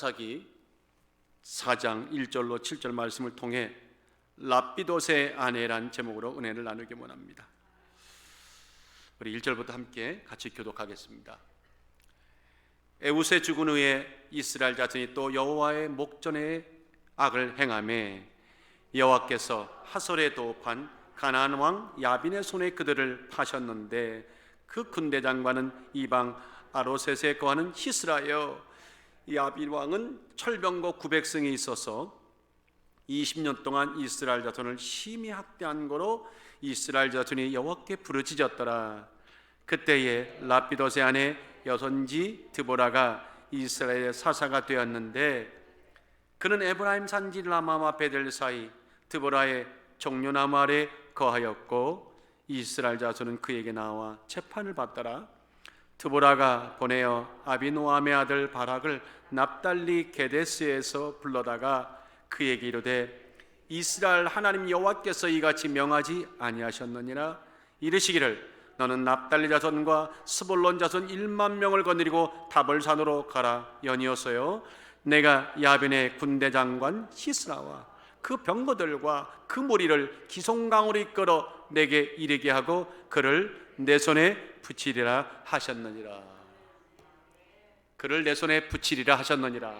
사사기 4장 1절로 7절 말씀을 통해 랍비돗의 아내란 제목으로 은혜를 나누기 원합니다. 우리 1절부터 함께 같이 교독하겠습니다. 에웃의 죽은 후에 이스라엘 자손이 또 여호와의 목전에 악을 행하매 여호와께서 하솔에 도읍한 가나안 왕 야빈의 손에 그들을 파셨는데 그 군대 장관은 이방 아로셋에 거하는 히스라여. 야빈 왕은 철병거 900승이 있어서 20년 동안 이스라엘 자손을 심히 학대한 거로 이스라엘 자손이 여호와께 부르짖었더라. 그때에 랍비돗의 아내 여손지 드보라가 이스라엘의 사사가 되었는데 그는 에브라임 산지 라마와 베델 사이 드보라의 종려나무 아래 거하였고 이스라엘 자손은 그에게 나와 재판을 받더라. 드보라가 보내어 아비노함의 아들 바락을 납달리 게데스에서 불러다가 그에게 이르되 이스라엘 하나님 여호와께서 이같이 명하지 아니하셨느니라. 이르시기를 너는 납달리 자손과 스볼론 자손 1만 명을 거느리고 다볼산으로 가라. 연이어서요 내가 야빈의 군대 장관 시스라와 그 병거들과 그 무리를 기송강으로 이끌어 내게 이르게 하고 그를 내 손에 붙이리라 하셨느니라. 그를 내 손에 붙이리라 하셨느니라.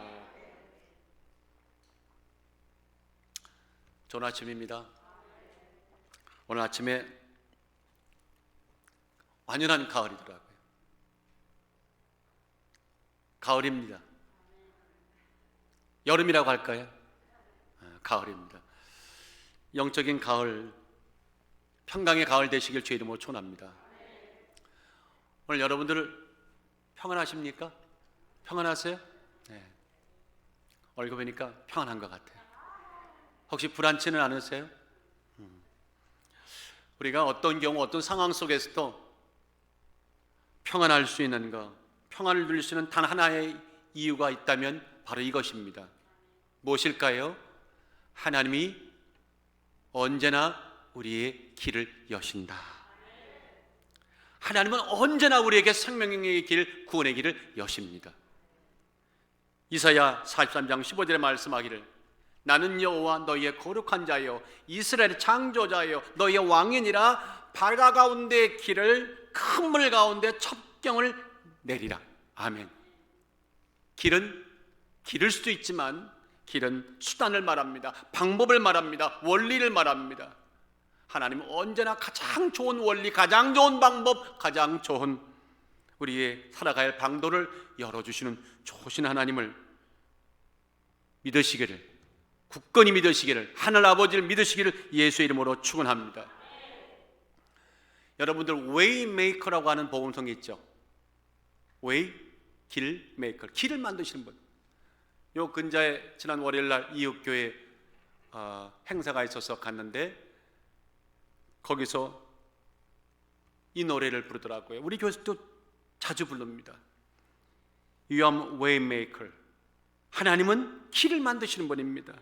좋은 아침입니다. 오늘 아침에 완연한 가을이더라고요. 가을입니다. 여름이라고 할까요? 가을입니다. 영적인 가을, 평강의 가을 되시길 주의 이름으로 축원합니다. 오늘 여러분들 평안하십니까? 평안하세요? 네. 얼굴 보니까 평안한 것 같아요. 혹시 불안치는 않으세요? 우리가 어떤 경우 어떤 상황 속에서도 평안할 수 있는 것, 평안을 누릴 수 있는 단 하나의 이유가 있다면 바로 이것입니다. 무엇일까요? 하나님이 언제나 우리의 길을 여신다. 하나님은 언제나 우리에게 생명의 길, 구원의 길을 여십니다. 이사야 43장 15절에 말씀하기를 나는 여호와 너희의 거룩한 자여 이스라엘의 창조자여 너희의 왕이니라. 바다 가운데 길을 큰 물 가운데 첩경을 내리라. 아멘. 길은 길일 수도 있지만 길은 수단을 말합니다. 방법을 말합니다. 원리를 말합니다. 하나님은 언제나 가장 좋은 원리, 가장 좋은 방법, 가장 좋은 우리의 살아갈 방도를 열어주시는 좋으신 하나님을 믿으시기를, 굳건히 믿으시기를, 하늘 아버지를 믿으시기를 예수의 이름으로 축원합니다. 여러분들 웨이메이커라고 하는 복음성이 있죠. 웨이, 길 메이커, 길을 만드시는 분. 요 근자에 지난 월요일날 이웃교회 행사가 있어서 갔는데 거기서 이 노래를 부르더라고요. 우리 교회도 자주 부릅니다. You are waymaker. 하나님은 길을 만드시는 분입니다.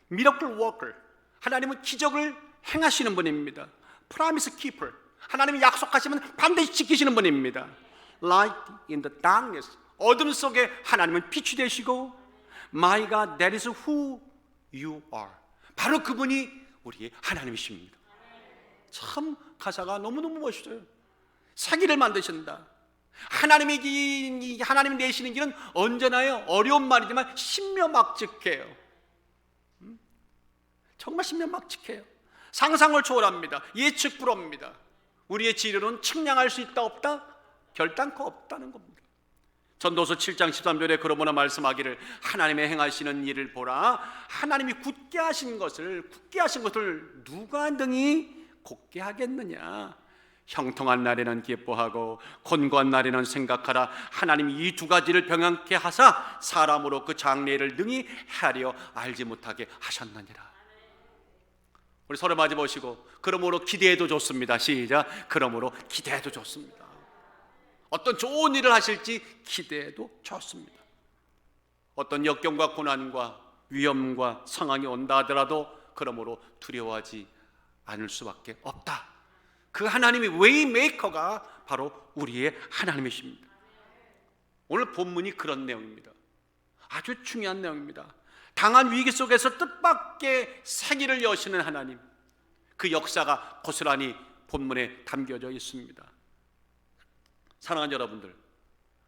Miracle worker. 하나님은 기적을 행하시는 분입니다. Promise keeper. 하나님이 약속하시면 반드시 지키시는 분입니다. Light in the darkness. 어둠 속에 하나님은 빛이 되시고 My God, that is who you are. 바로 그분이 우리의 하나님이십니다. 참 가사가 너무너무 멋있어요. 세계를 만드신다. 하나님이 내시는 길은 언제나요 어려운 말이지만 신묘막측해요. 정말 신묘막측해요. 상상을 초월합니다. 예측 불허입니다. 우리의 지혜로는 측량할 수 있다 없다? 결단코 없다는 겁니다. 전도서 7장 13절에 그러므로 말씀하기를 하나님의 행하시는 일을 보라. 하나님이 굳게 하신 것을 누가 능히 곧게 하겠느냐. 형통한 날에는 기뻐하고 곤고한 날에는 생각하라. 하나님이 이 두 가지를 병행케 하사 사람으로 그 장래를 능히 헤아려 알지 못하게 하셨느니라. 우리 서로 마주 보시고 그러므로 기대해도 좋습니다. 시작. 그러므로 기대해도 좋습니다. 어떤 좋은 일을 하실지 기대해도 좋습니다. 어떤 역경과 고난과 위험과 상황이 온다 하더라도 그러므로 두려워하지 않을 수밖에 없다. 그 하나님이 웨이메이커가 바로 우리의 하나님이십니다. 오늘 본문이 그런 내용입니다. 아주 중요한 내용입니다. 당한 위기 속에서 뜻밖의 생기를 여시는 하나님, 그 역사가 고스란히 본문에 담겨져 있습니다. 사랑하는 여러분들,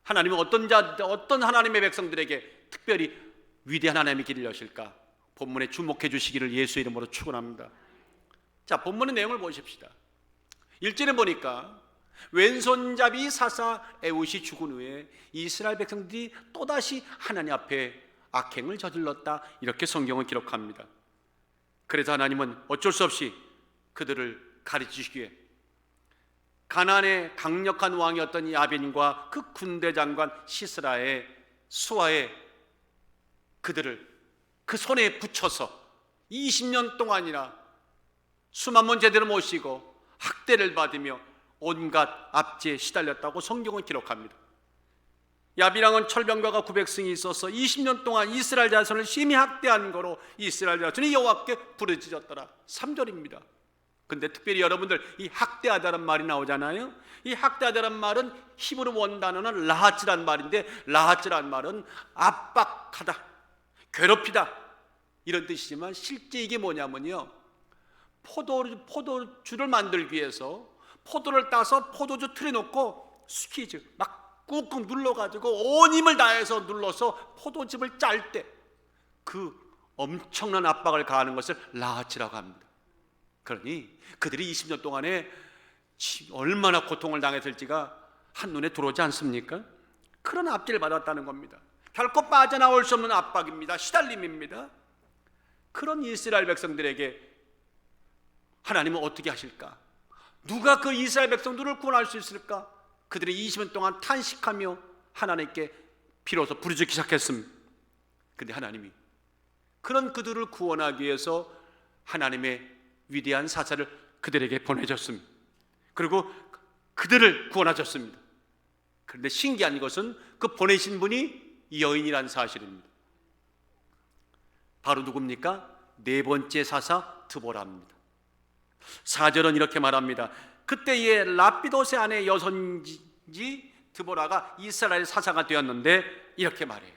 하나님은 어떤 하나님의 백성들에게 특별히 위대한 하나님의 길을 여실까? 본문에 주목해 주시기를 예수 이름으로 축원합니다. 자, 본문의 내용을 보십시다. 1절에 보니까 왼손잡이 사사 에훗이 죽은 후에 이스라엘 백성들이 또다시 하나님 앞에 악행을 저질렀다, 이렇게 성경은 기록합니다. 그래서 하나님은 어쩔 수 없이 그들을 가르치시기 위해 가나안의 강력한 왕이었던 야빈과 그 군대 장관 시스라의 수하에 그들을 그 손에 붙여서 20년 동안이나 수만 번 제대로 모시고 학대를 받으며 온갖 압제에 시달렸다고 성경은 기록합니다. 야빈왕은 철병가가 900승이 있어서 20년 동안 이스라엘 자손을 심히 학대한 거로 이스라엘 자손이 여호와께 부르짖었더라. 3절입니다. 근데 특별히 여러분들, 이 학대하다는 말이 나오잖아요. 이 학대하다는 말은 히브리 원단어는 라하츠란 말인데, 라하츠란 말은 압박하다, 괴롭히다, 이런 뜻이지만 실제 이게 뭐냐면요, 포도주를 만들기 위해서 포도를 따서 포도주 틀에 놓고 스퀴즈 막 꾹꾹 눌러가지고 온 힘을 다해서 눌러서 포도즙을 짤 때 그 엄청난 압박을 가하는 것을 라하츠라고 합니다. 그러니 그들이 20년 동안에 얼마나 고통을 당했을지가 한눈에 들어오지 않습니까? 그런 압제를 받았다는 겁니다. 결코 빠져나올 수 없는 압박입니다. 시달림입니다. 그런 이스라엘 백성들에게 하나님은 어떻게 하실까? 누가 그 이스라엘 백성들을 구원할 수 있을까? 그들이 20년 동안 탄식하며 하나님께 비로소 부르짖기 시작했습니다. 그런데 하나님이 그런 그들을 구원하기 위해서 하나님의 위대한 사자를 그들에게 보내줬습니다. 그리고 그들을 구원하셨습니다. 그런데 신기한 것은 그 보내신 분이 여인이라는 사실입니다. 바로 누굽니까? 네 번째 사사 드보라입니다. 4절은 이렇게 말합니다. 그때에 라피도세 아내 여선지 드보라가 이스라엘 사사가 되었는데, 이렇게 말해요.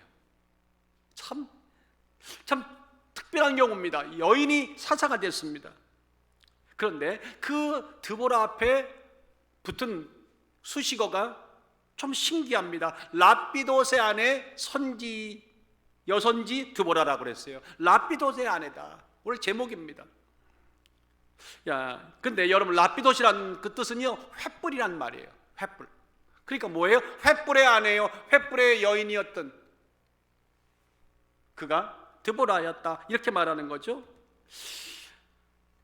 참 특별한 경우입니다. 여인이 사사가 됐습니다. 그런데 그 드보라 앞에 붙은 수식어가 좀 신기합니다. 라피도세 아내 여선지 드보라라고 그랬어요. 라피도세 아내다, 오늘 제목입니다. 근데 여러분, 라피도시란 그 뜻은요, 횃불이란 말이에요. 횃불. 그러니까 뭐예요? 횃불의 아내요, 횃불의 여인이었던 그가 드보라였다, 이렇게 말하는 거죠.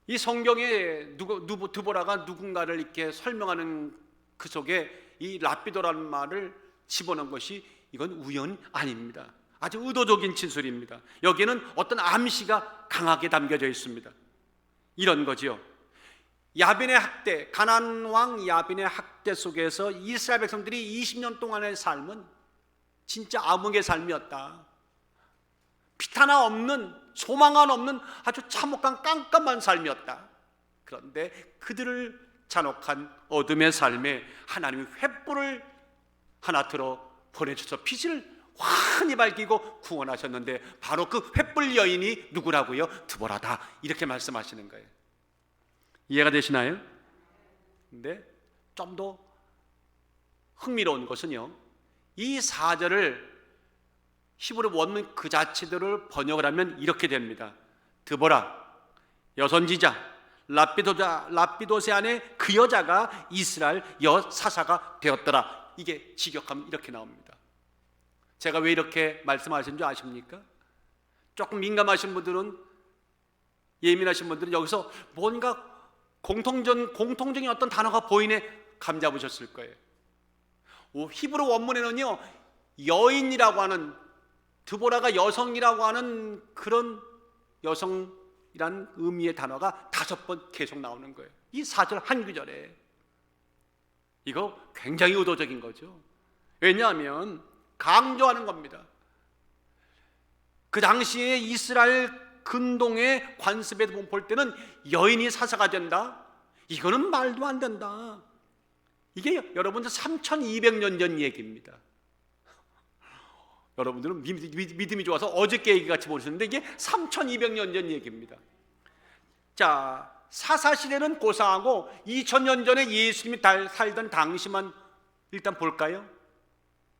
이 성경에 드보라가 누군가를 이렇게 설명하는 그 속에 이 라피도라는 말을 집어넣은 것이, 이건 우연이 아닙니다. 아주 의도적인 진술입니다. 여기에는 어떤 암시가 강하게 담겨져 있습니다. 이런 거지요. 야빈의 학대, 가나안 왕 야빈의 학대 속에서 이스라엘 백성들이 20년 동안의 삶은 진짜 암흑의 삶이었다. 빛 하나 없는, 소망 하나 없는 아주 참혹한 깜깜한 삶이었다. 그런데 그들을 잔혹한 어둠의 삶에 하나님이 횃불을 하나 들어 보내셔서 빛을 환히 밝히고 구원하셨는데, 바로 그 횃불 여인이 누구라고요? 드보라다, 이렇게 말씀하시는 거예요. 이해가 되시나요? 근데 좀 더 흥미로운 것은요, 이 4절을 히브리 원문 그 자체대로 번역을 하면 이렇게 됩니다. 드보라, 여선지자, 라피도세 안에 그 여자가 이스라엘 여사사가 되었더라. 이게 직역하면 이렇게 나옵니다. 제가 왜 이렇게 말씀하신 줄 아십니까? 조금 민감하신 분들은, 예민하신 분들은 여기서 뭔가 공통적인 어떤 단어가 보이네 감 잡으셨을 거예요. 히브리 원문에는요, 여인이라고 하는, 드보라가 여성이라고 하는 그런 여성이란 의미의 단어가 5번 계속 나오는 거예요. 이 4절 한 구절에. 이거 굉장히 의도적인 거죠. 왜냐하면 강조하는 겁니다. 그 당시에 이스라엘 근동의 관습에 볼 때는 여인이 사사가 된다, 이거는 말도 안 된다. 이게 여러분들 3200년 전 얘기입니다. 여러분들은 믿음이 좋아서 어저께 얘기같이 모르셨는데 이게 3200년 전 얘기입니다. 자, 사사시대는 고상하고 2000년 전에 예수님이 살던 당시만 일단 볼까요?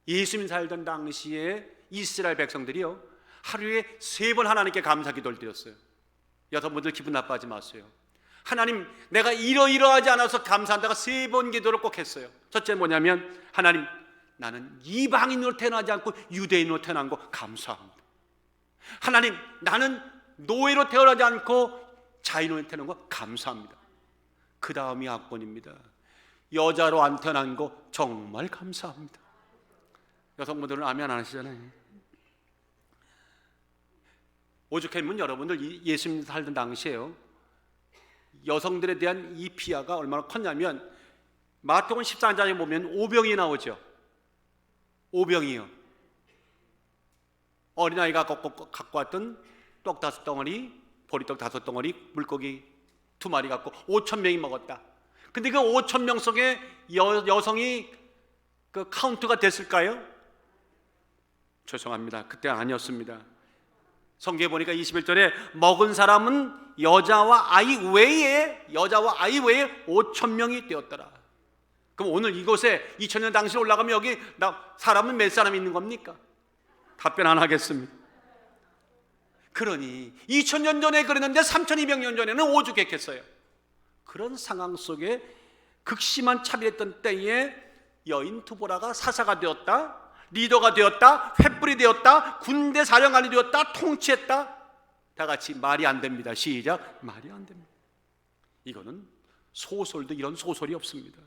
예수님 살던 당시에 이스라엘 백성들이요, 하루에 3번 하나님께 감사 기도를 드렸어요. 여러분들 기분 나빠하지 마세요. 하나님, 내가 이러이러하지 않아서 감사한다가 3번 기도를 꼭 했어요. 첫째 뭐냐면, 하나님, 나는 이방인으로 태어나지 않고 유대인으로 태어난 거 감사합니다. 하나님, 나는 노예로 태어나지 않고 자인으로 태어난 거 감사합니다. 그 다음이 악본입니다. 여자로 안 태어난 거 정말 감사합니다. 여성분들은 아멘 안 하시잖아요. 오죽하면 여러분들 예수님 살던 당시에요, 여성들에 대한 이 피해가 얼마나 컸냐면 마태복음 14장에 보면 오병이 나오죠. 오병이요. 어린아이가 갖고 왔던 떡 5덩어리, 보리떡 5덩어리, 물고기 2마리 갖고 5,000명이 먹었다. 근데 그 5,000명 속에 여성이 그 카운트가 됐을까요? 죄송합니다. 그때 아니었습니다. 성경에 보니까 21절에 먹은 사람은 여자와 아이 외에 5,000명이 되었더라. 그럼 오늘 이곳에 2000년 당시에 올라가면 여기 사람은 몇 사람이 있는 겁니까? 답변 안 하겠습니다. 그러니 2000년 전에 그랬는데 3200년 전에는 오죽했겠어요. 그런 상황 속에 극심한 차별했던 때에 여인 두보라가 사사가 되었다, 리더가 되었다, 횃불이 되었다, 군대 사령관이 되었다, 통치했다. 다 같이 말이 안 됩니다. 시작. 말이 안 됩니다. 이거는 소설도 이런 소설이 없습니다.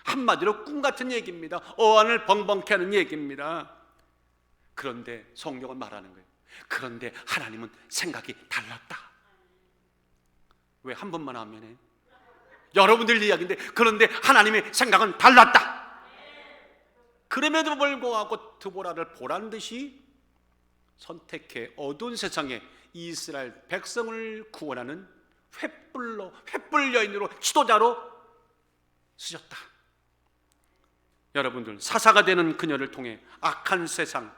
한마디로 꿈 같은 얘기입니다. 어안을 벙벙케 하는 얘기입니다. 그런데 성경은 말하는 거예요. 그런데 하나님은 생각이 달랐다. 왜 한 번만 하면 해? 여러분들 이야기인데, 그런데 하나님의 생각은 달랐다. 그럼에도 불구하고 드보라를 보란 듯이 선택해 어두운 세상에 이스라엘 백성을 구원하는 횃불 여인으로, 지도자로 쓰셨다. 여러분들, 사사가 되는 그녀를 통해 악한 세상,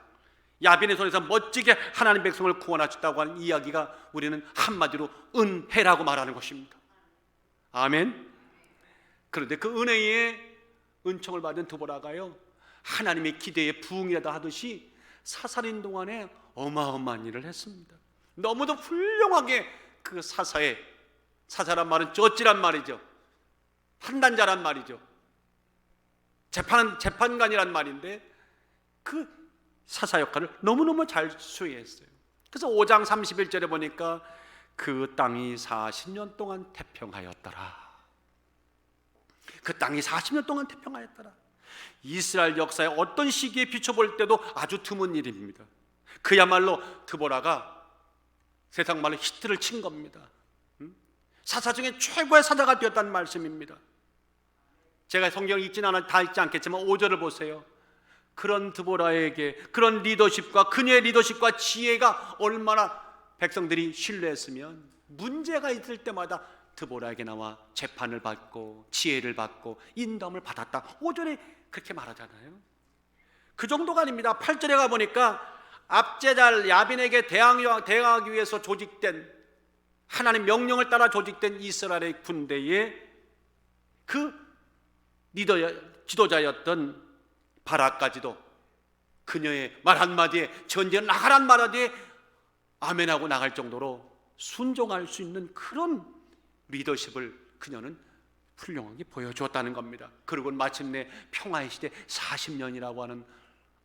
야빈의 손에서 멋지게 하나님 백성을 구원하셨다고 하는 이야기가 우리는 한마디로 은혜라고 말하는 것입니다. 아멘. 그런데 그 은혜의 은총을 받은 드보라가요, 하나님의 기대에 부응이라도 하듯이 사살인 동안에 어마어마한 일을 했습니다. 너무도 훌륭하게 그 사사란 말은 쩌찌란 말이죠. 판단자란 말이죠. 재판관이란 말인데 그 사사 역할을 너무너무 잘 수행했어요. 그래서 5장 31절에 보니까 그 땅이 40년 동안 태평하였더라. 그 땅이 40년 동안 태평하였더라. 이스라엘 역사의 어떤 시기에 비춰볼 때도 아주 드문 일입니다. 그야말로 드보라가 세상 말로 히트를 친 겁니다. 사사 중에 최고의 사자가 되었다는 말씀입니다. 제가 성경 다 읽지 않겠지만 5절을 보세요. 그런 드보라에게 그런 리더십과 그녀의 리더십과 지혜가 얼마나 백성들이 신뢰했으면 문제가 있을 때마다 드보라에게 나와 재판을 받고 지혜를 받고 인도함을 받았다. 5절에 그렇게 말하잖아요. 그 정도가 아닙니다. 8절에 가보니까 압제자 야빈에게 대항하기 위해서 조직된, 하나님 명령을 따라 조직된 이스라엘의 군대에 그 지도자였던 바락까지도 그녀의 말 한마디에, 전쟁 나가란 말 한마디에 아멘하고 나갈 정도로 순종할 수 있는 그런 리더십을 그녀는 훌륭하게 보여주었다는 겁니다. 그리고 마침내 평화의 시대 40년이라고 하는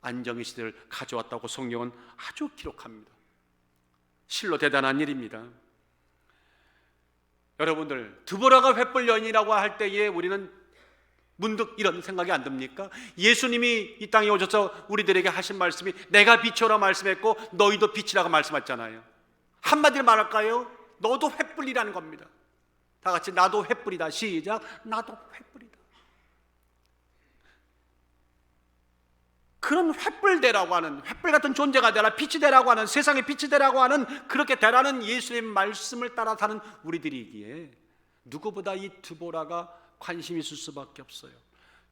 안정의 시대를 가져왔다고 성경은 아주 기록합니다. 실로 대단한 일입니다. 여러분들, 드보라가 횃불 여인이라고 할 때에 우리는 문득 이런 생각이 안 듭니까? 예수님이 이 땅에 오셔서 우리들에게 하신 말씀이 내가 빛이라 말씀했고 너희도 빛이라고 말씀하셨잖아요. 한마디로 말할까요? 너도 횃불이라는 겁니다. 다 같이 나도 횃불이다. 시작. 나도 횃불이다. 그런 횃불되라고 하는, 횃불 같은 존재가 되라, 빛이 되라고 하는, 세상에 빛이 되라고 하는, 그렇게 되라는 예수님의 말씀을 따라 사는 우리들이기에 누구보다 이 드보라가 관심이 있을 수밖에 없어요.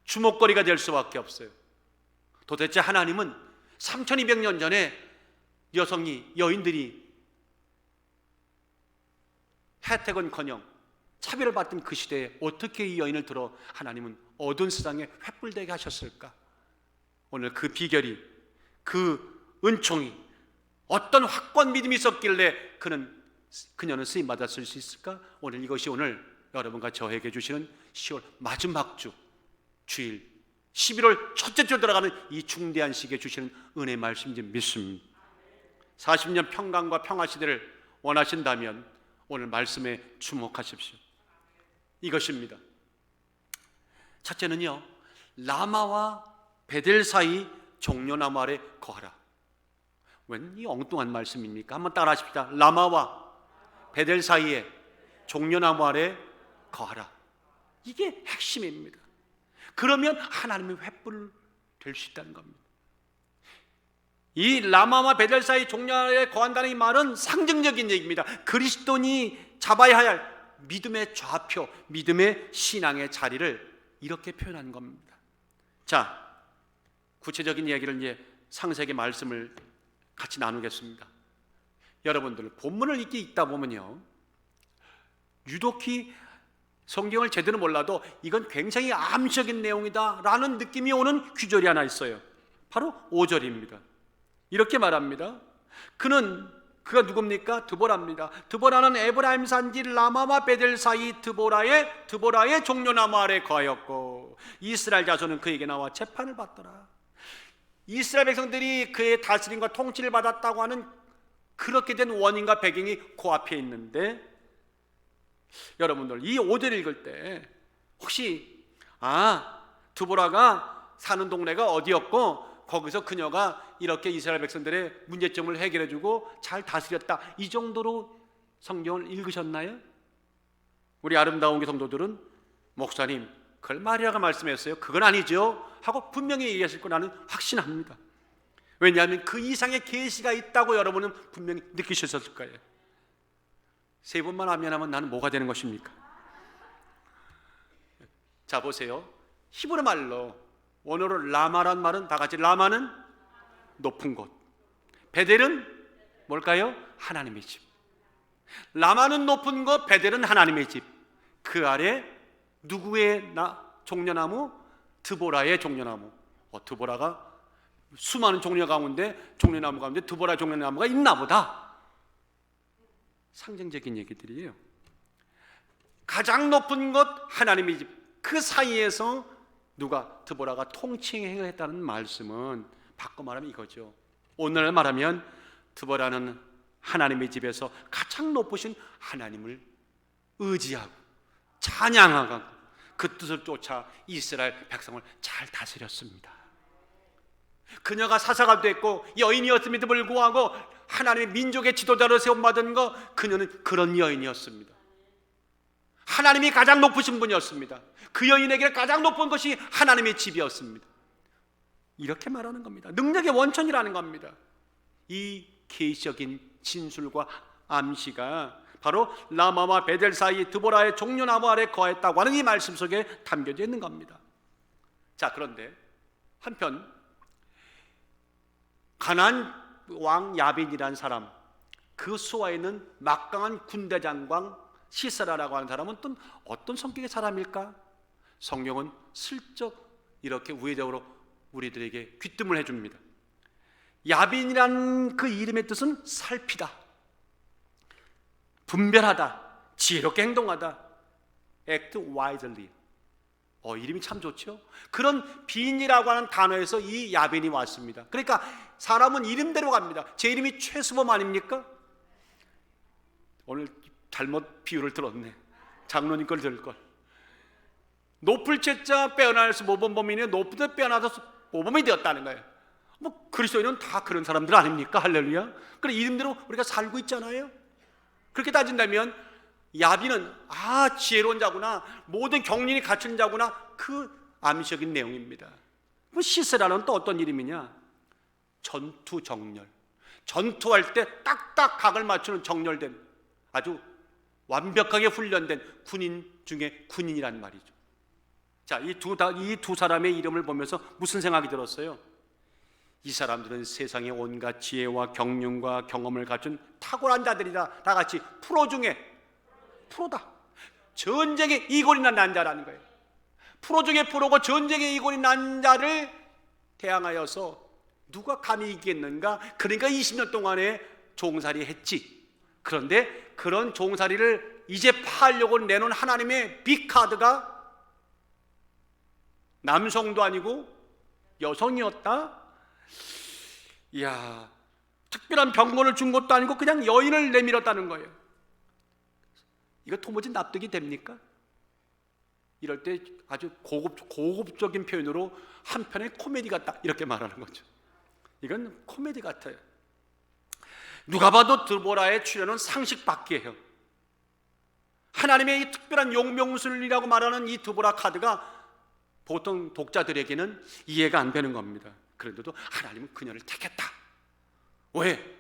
주목거리가 될 수밖에 없어요. 도대체 하나님은 3200년 전에 여인들이 혜택은커녕 차별을 받던 그 시대에 어떻게 이 여인을 들어 하나님은 어두운 세상에 횃불되게 하셨을까? 오늘 그 비결이, 그 은총이, 어떤 확고한 믿음이 있었길래 그녀는 쓰임 받았을 수 있을까? 오늘 이것이 오늘 여러분과 저에게 주시는 10월 마지막 주 주일 11월 첫째 주 들어가는 이 중대한 시기에 주시는 은혜의 말씀인지 믿습니다. 40년 평강과 평화 시대를 원하신다면 오늘 말씀에 주목하십시오. 이것입니다. 첫째는요, 라마와 베델 사이 종려나무 아래 거하라. 웬 이 엉뚱한 말씀입니까? 한번 따라 하십시다. 라마와 베델 사이에 종려나무 아래 거하라. 이게 핵심입니다. 그러면 하나님의 횃불 될 수 있다는 겁니다. 이 라마와 베델 사이 종려나무에 거한다는 이 말은 상징적인 얘기입니다. 그리스도인이 잡아야 할 믿음의 좌표, 믿음의 신앙의 자리를 이렇게 표현한 겁니다. 자, 구체적인 이야기를 이제 상세하게 말씀을 같이 나누겠습니다. 여러분들 본문을 이렇게 읽다 보면요, 유독히 성경을 제대로 몰라도 이건 굉장히 암시적인 내용이다 라는 느낌이 오는 구절이 하나 있어요. 바로 5절입니다. 이렇게 말합니다. 그가 누굽니까? 드보라입니다. 드보라는 에브라임 산지 라마와 베델 사이 드보라의 종려나무 아래 거하였고 이스라엘 자손은 그에게 나와 재판을 받더라. 이스라엘 백성들이 그의 다스림과 통치를 받았다고 하는 그렇게 된 원인과 배경이 코앞에 있는데, 여러분들 이 5절 읽을 때 혹시 드보라가 사는 동네가 어디였고 거기서 그녀가 이렇게 이스라엘 백성들의 문제점을 해결해주고 잘 다스렸다, 이 정도로 성경을 읽으셨나요? 우리 아름다운 게 성도들은 목사님 그걸 마리아가 말씀했어요, 그건 아니죠 하고 분명히 얘기했을 거 나는 확신합니다. 왜냐하면 그 이상의 계시가 있다고 여러분은 분명히 느끼셨을 거예요. 세 번만 아멘하면 나는 뭐가 되는 것입니까? 자 보세요. 히브리 말로 원어로 라마란 말은 다 같이, 라마는 높은 곳, 베델은 뭘까요? 하나님의 집. 라마는 높은 곳, 베델은 하나님의 집. 그 아래 누구의 종려나무? 드보라의 종려나무. 드보라가 수많은 종려나무 가운데 드보라 종려나무가 있나 보다. 상징적인 얘기들이에요. 가장 높은 곳 하나님의 집, 그 사이에서 드보라가 통칭을 했다는 말씀은 바꿔 말하면 이거죠. 오늘 말하면 드보라는 하나님의 집에서 가장 높으신 하나님을 의지하고 찬양하고 그 뜻을 쫓아 이스라엘 백성을 잘 다스렸습니다. 그녀가 사사가 됐고 여인이었음에도 불구하고 하나님의 민족의 지도자로 세움받은 그녀는 그런 여인이었습니다. 하나님이 가장 높으신 분이었습니다. 그 여인에게 가장 높은 것이 하나님의 집이었습니다. 이렇게 말하는 겁니다. 능력의 원천이라는 겁니다. 이 계시적인 진술과 암시가 바로 라마와 베델 사이 드보라의 종려나무 아래 거했다고 하는 이 말씀 속에 담겨져 있는 겁니다. 자, 그런데 한편 가나안 왕 야빈이라는 사람, 그 수하에 있는 막강한 군대 장관 시스라라고 하는 사람은 또 어떤 성격의 사람일까? 성경은 슬쩍 이렇게 우회적으로 우리들에게 귀뜸을 해줍니다. 야빈이라는 그 이름의 뜻은 살피다, 분별하다, 지혜롭게 행동하다, act wisely. 이름이 참 좋죠. 그런 빈이라고 하는 단어에서 이 야빈이 왔습니다. 그러니까 사람은 이름대로 갑니다. 제 이름이 최수범 아닙니까? 오늘 잘못 비유를 들었네. 장로님 걸 들을 걸. 높을 채자 빼어나서 모범범이네. 높을 때 빼어나서 모범이 되었다는 거예요. 그리스도인은 다 그런 사람들 아닙니까? 할렐루야. 그래 이름대로 우리가 살고 있잖아요. 그렇게 따진다면 야빈은 지혜로운 자구나, 모든 경륜이 갖춘 자구나, 그 암시적인 내용입니다. 시스라는 또 어떤 이름이냐? 전투 정렬, 전투할 때 딱딱 각을 맞추는 정렬된, 아주 완벽하게 훈련된 군인 중에 군인이란 말이죠. 자, 이 두 사람의 이름을 보면서 무슨 생각이 들었어요? 이 사람들은 세상의 온갖 지혜와 경륜과 경험을 갖춘 탁월한 자들이다. 다 같이 프로 중에 프로다. 전쟁에 이골이 난 자라는 거예요. 프로 중에 프로고 전쟁에 이골이 난 자를 대항하여서 누가 감히 이기겠는가? 그러니까 20년 동안에 종살이 했지. 그런데 그런 종살이를 이제 파하려고 내놓은 하나님의 빅카드가 남성도 아니고 여성이었다? 이야, 특별한 병권을 준 것도 아니고 그냥 여인을 내밀었다는 거예요. 이거 도무지 납득이 됩니까? 이럴 때 아주 고급적인 표현으로 한편의 코미디 같다 이렇게 말하는 거죠. 이건 코미디 같아요. 누가 봐도 드보라의 출현은 상식 밖이에요. 하나님의 이 특별한 용명술이라고 말하는 이 드보라 카드가 보통 독자들에게는 이해가 안 되는 겁니다. 그런데도 하나님은 그녀를 택했다. 왜?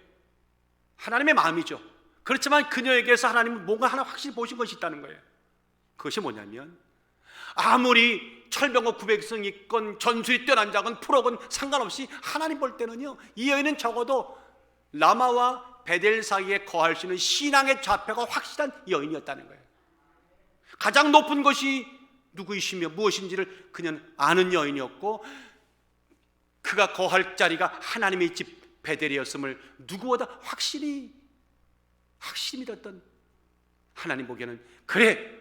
하나님의 마음이죠. 그렇지만 그녀에게서 하나님은 뭔가 하나 확실히 보신 것이 있다는 거예요. 그것이 뭐냐면 아무리 철병거 900성 있건 전술이 뛰어난 자건 프로건 상관없이 하나님 볼 때는요, 이 여인은 적어도 라마와 베델 사이에 거할 수 있는 신앙의 좌표가 확실한 여인이었다는 거예요. 가장 높은 것이 누구이시며 무엇인지를 그녀는 아는 여인이었고, 그가 거할 자리가 하나님의 집 베델이었음을 누구보다 확실히 믿었던 하나님 보기에는 그래,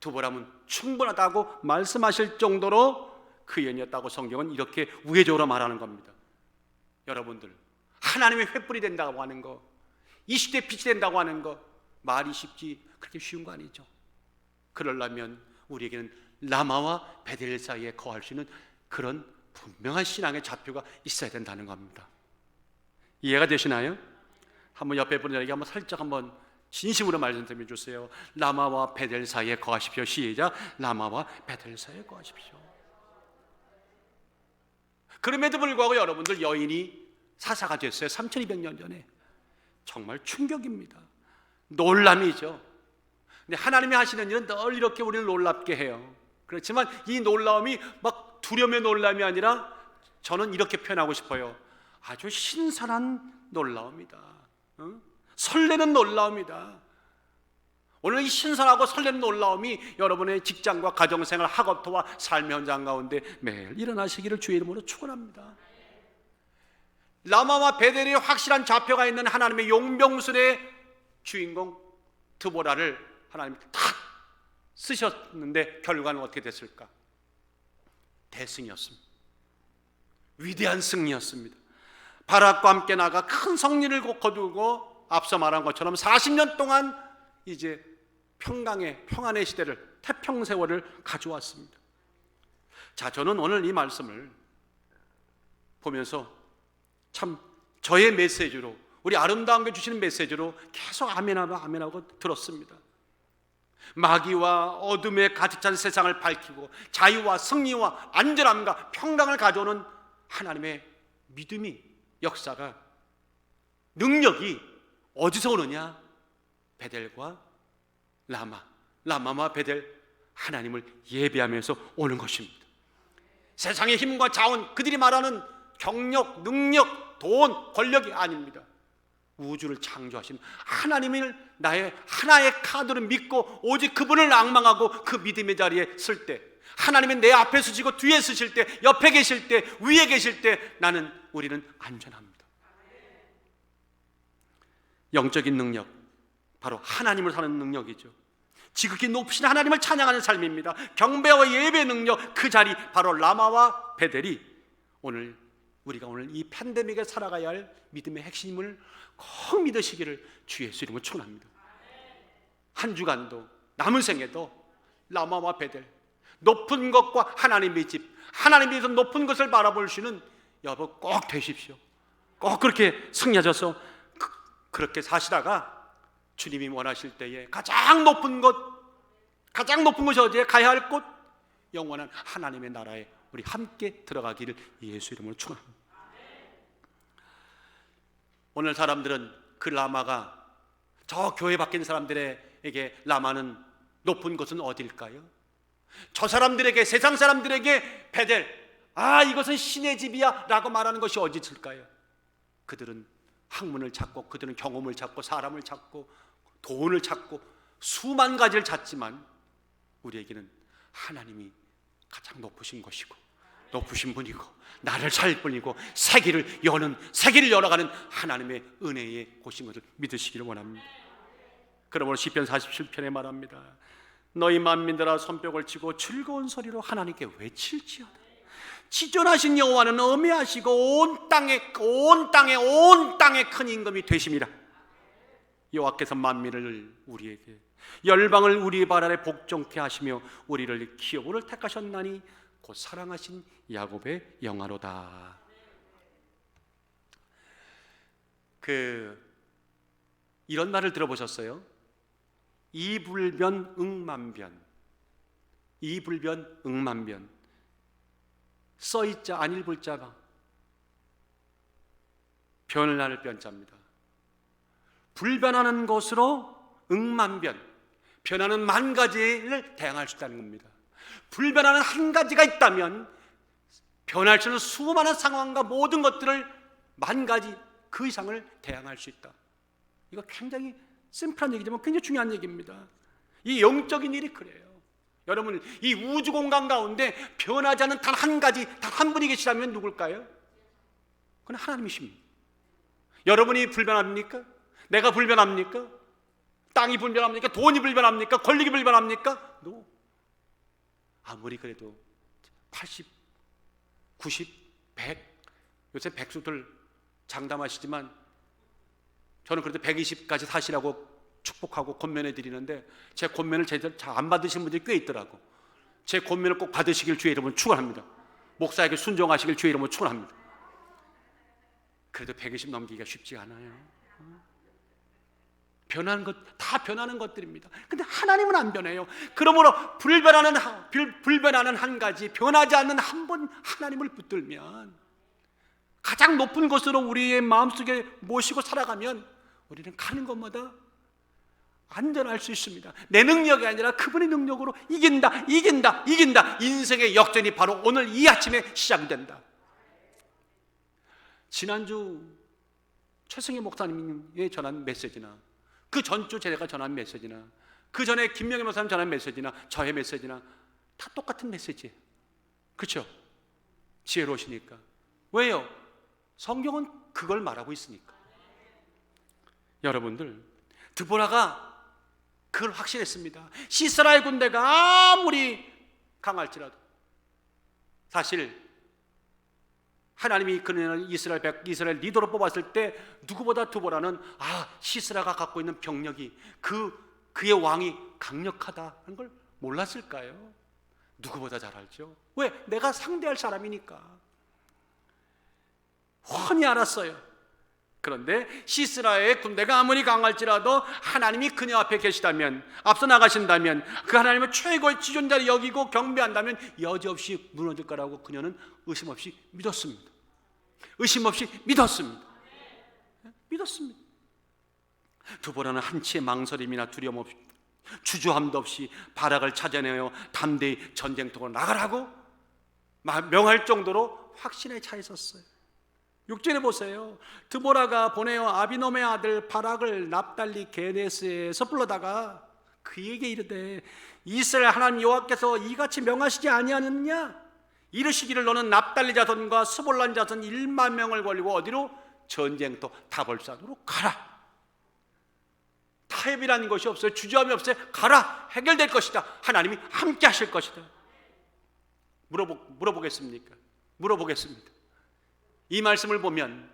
드보라는 충분하다고 말씀하실 정도로 그 여인이었다고 성경은 이렇게 우회적으로 말하는 겁니다. 여러분들, 하나님의 횃불이 된다고 하는 거, 20대 빛이 된다고 하는 거 말이 쉽지 그렇게 쉬운 거 아니죠. 그러려면 우리에게는 라마와 베델 사이에 거할 수 있는 그런 분명한 신앙의 좌표가 있어야 된다는 겁니다. 이해가 되시나요? 한번 옆에 분들에게 한번 살짝 한번 진심으로 말씀드려 주세요. 라마와 베델 사이에 거하십시오. 시작. 라마와 베델 사이에 거하십시오. 그럼에도 불구하고 여러분들, 여인이 사사가 됐어요. 3200년 전에. 정말 충격입니다. 놀람이죠. 근데 하나님이 하시는 일은 늘 이렇게 우리를 놀랍게 해요. 그렇지만 이 놀라움이 막 두려움의 놀람이 아니라 저는 이렇게 표현하고 싶어요. 아주 신선한 놀라움이다. 설레는 놀라움이다. 오늘 이 신선하고 설레는 놀라움이 여러분의 직장과 가정생활, 학업토와 삶의 현장 가운데 매일 일어나시기를 주의 이름으로 축원합니다. 라마와 베델이 확실한 좌표가 있는 하나님의 용병술의 주인공 드보라를 하나님이 다 쓰셨는데 결과는 어떻게 됐을까? 대승이었습니다. 위대한 승리였습니다. 바락과 함께 나가 큰 성리를 거두고 앞서 말한 것처럼 40년 동안 이제 평안의 시대를, 태평세월을 가져왔습니다. 자, 저는 오늘 이 말씀을 보면서 참 저의 메시지로, 우리 아름다운 게 주시는 메시지로 계속 아멘하고 들었습니다. 마귀와 어둠에 가득 찬 세상을 밝히고 자유와 승리와 안전함과 평강을 가져오는 하나님의 믿음이, 역사가, 능력이 어디서 오느냐? 베델과 라마와 베델, 하나님을 예배하면서 오는 것입니다. 세상의 힘과 자원, 그들이 말하는 경력, 능력, 돈, 권력이 아닙니다. 우주를 창조하신 하나님을 나의 하나의 카드로 믿고 오직 그분을 앙망하고 그 믿음의 자리에 설 때, 하나님은 내 앞에 서시고 뒤에 서실 때, 옆에 계실 때, 위에 계실 때 우리는 안전합니다. 영적인 능력, 바로 하나님을 사는 능력이죠. 지극히 높으신 하나님을 찬양하는 삶입니다. 경배와 예배 능력, 그 자리, 바로 라마와 베델이 우리가 오늘 이 팬데믹에 살아가야 할 믿음의 핵심을 꼭 믿으시기를 주 예수 이름으로 축원합니다. 한 주간도, 남은 생에도 라마와 베델, 높은 것과 하나님의 집, 하나님께서 높은 것을 바라볼 수 있는 여러분 꼭 되십시오. 꼭 그렇게 승리하셔서 그렇게 사시다가 주님이 원하실 때에 가장 높은 것이 어디에 가야 할 곳, 영원한 하나님의 나라에 우리 함께 들어가기를 예수 이름으로 축원합니다. 오늘 사람들은 그 라마가, 저 교회 밖에 있는 사람들에게 라마는 높은 곳은 어딜까요? 저 사람들에게, 세상 사람들에게 베델, 이것은 신의 집이야 라고 말하는 것이 어디 있을까요? 그들은 학문을 찾고, 그들은 경험을 찾고, 사람을 찾고, 돈을 찾고, 수만 가지를 찾지만 우리에게는 하나님이 가장 높으신 것이고, 높으신 분이고, 나를 살 뿐이고, 세계를 열어가는 하나님의 은혜의 곳인 것을 믿으시기를 원합니다. 그러므로 시편 47편에 말합니다. 너희 만민들아 손뼉을 치고 즐거운 소리로 하나님께 외칠지어다. 지존하신 여호와는 어미하시고 온 땅에 큰 임금이 되심이라. 여호와께서 만민을 우리에게, 열방을 우리 발 아래 복종케 하시며 우리를 기업으로 택하셨나니 곧 사랑하신 야곱의 영화로다. 이런 말을 들어보셨어요? 이불변 응만변. 이불변 응만변. 써있자 안 읽을 자가 변을 나눌 변자입니다. 불변하는 것으로 응만변, 변하는 만 가지를 대항할 수 있다는 겁니다. 불변하는 한 가지가 있다면 변할 수 있는 수많은 상황과 모든 것들을 만 가지 그 이상을 대항할 수 있다. 이거 굉장히 심플한 얘기지만 굉장히 중요한 얘기입니다. 이 영적인 일이 그래요. 여러분, 이 우주 공간 가운데 변하지 않는 단 한 가지, 단 한 분이 계시다면 누굴까요? 그건 하나님이십니다. 여러분이 불변합니까? 내가 불변합니까? 땅이 불변합니까? 돈이 불변합니까? 권력이 불변합니까? No. 아무리 그래도 80, 90, 100, 요새 백수들 장담하시지만 저는 그래도 120까지 사시라고 축복하고 권면해 드리는데, 제 권면을 제대로 잘 안 받으시는 분들이 꽤 있더라고. 제 권면을 꼭 받으시길 주의 이름으로 축원합니다. 목사에게 순종하시길 주의 이름으로 축원합니다. 그래도 120 넘기기가 쉽지 않아요. 변하는 것, 다 변하는 것들입니다. 근데 하나님은 안 변해요. 그러므로 불변하는 한 가지, 변하지 않는 한 번 하나님을 붙들면, 가장 높은 것으로 우리의 마음속에 모시고 살아가면 우리는 가는 것마다 안전할 수 있습니다. 내 능력이 아니라 그분의 능력으로 이긴다. 인생의 역전이 바로 오늘 이 아침에 시작된다. 지난주 최승희 목사님이 전한 메시지나, 그 전주 제가 전한 메시지나, 그 전에 김명희 목사님 전한 메시지나, 저의 메시지나 다 똑같은 메시지예요. 그렇죠? 지혜로우시니까. 왜요? 성경은 그걸 말하고 있으니까. 여러분들, 드보라가 그걸 확신했습니다. 시스라의 군대가 아무리 강할지라도, 사실 하나님이 그는 이스라엘 리더로 뽑았을 때 누구보다 드보라는 시스라가 갖고 있는 병력이, 그의 왕이 강력하다는 걸 몰랐을까요? 누구보다 잘 알죠. 왜? 내가 상대할 사람이니까 훤히 알았어요. 그런데 시스라의 군대가 아무리 강할지라도 하나님이 그녀 앞에 계시다면, 앞서 나가신다면, 그 하나님을 최고의 지존자로 여기고 경배한다면 여지없이 무너질 거라고 그녀는 의심 없이 믿었습니다. 믿었습니다. 드보라는 한치의 망설임이나 두려움 없이, 주저함도 없이 바락을 찾아내어 담대히 전쟁터로 나가라고 명할 정도로 확신에 차 있었어요. 6절에 보세요. 드보라가 보내어 아비놈의 아들 바락을 납달리 게데스에서 불러다가 그에게 이르되, 이스라엘 하나님 여호와께서 이같이 명하시지 아니하느냐? 이르시기를 너는 납달리 자손과 스볼란 자손 1만 명을 걸리고 어디로? 전쟁터 다볼산으로 가라. 타협이라는 것이 없어요. 주저함이 없어요. 가라. 해결될 것이다. 하나님이 함께 하실 것이다. 물어보겠습니까? 이 말씀을 보면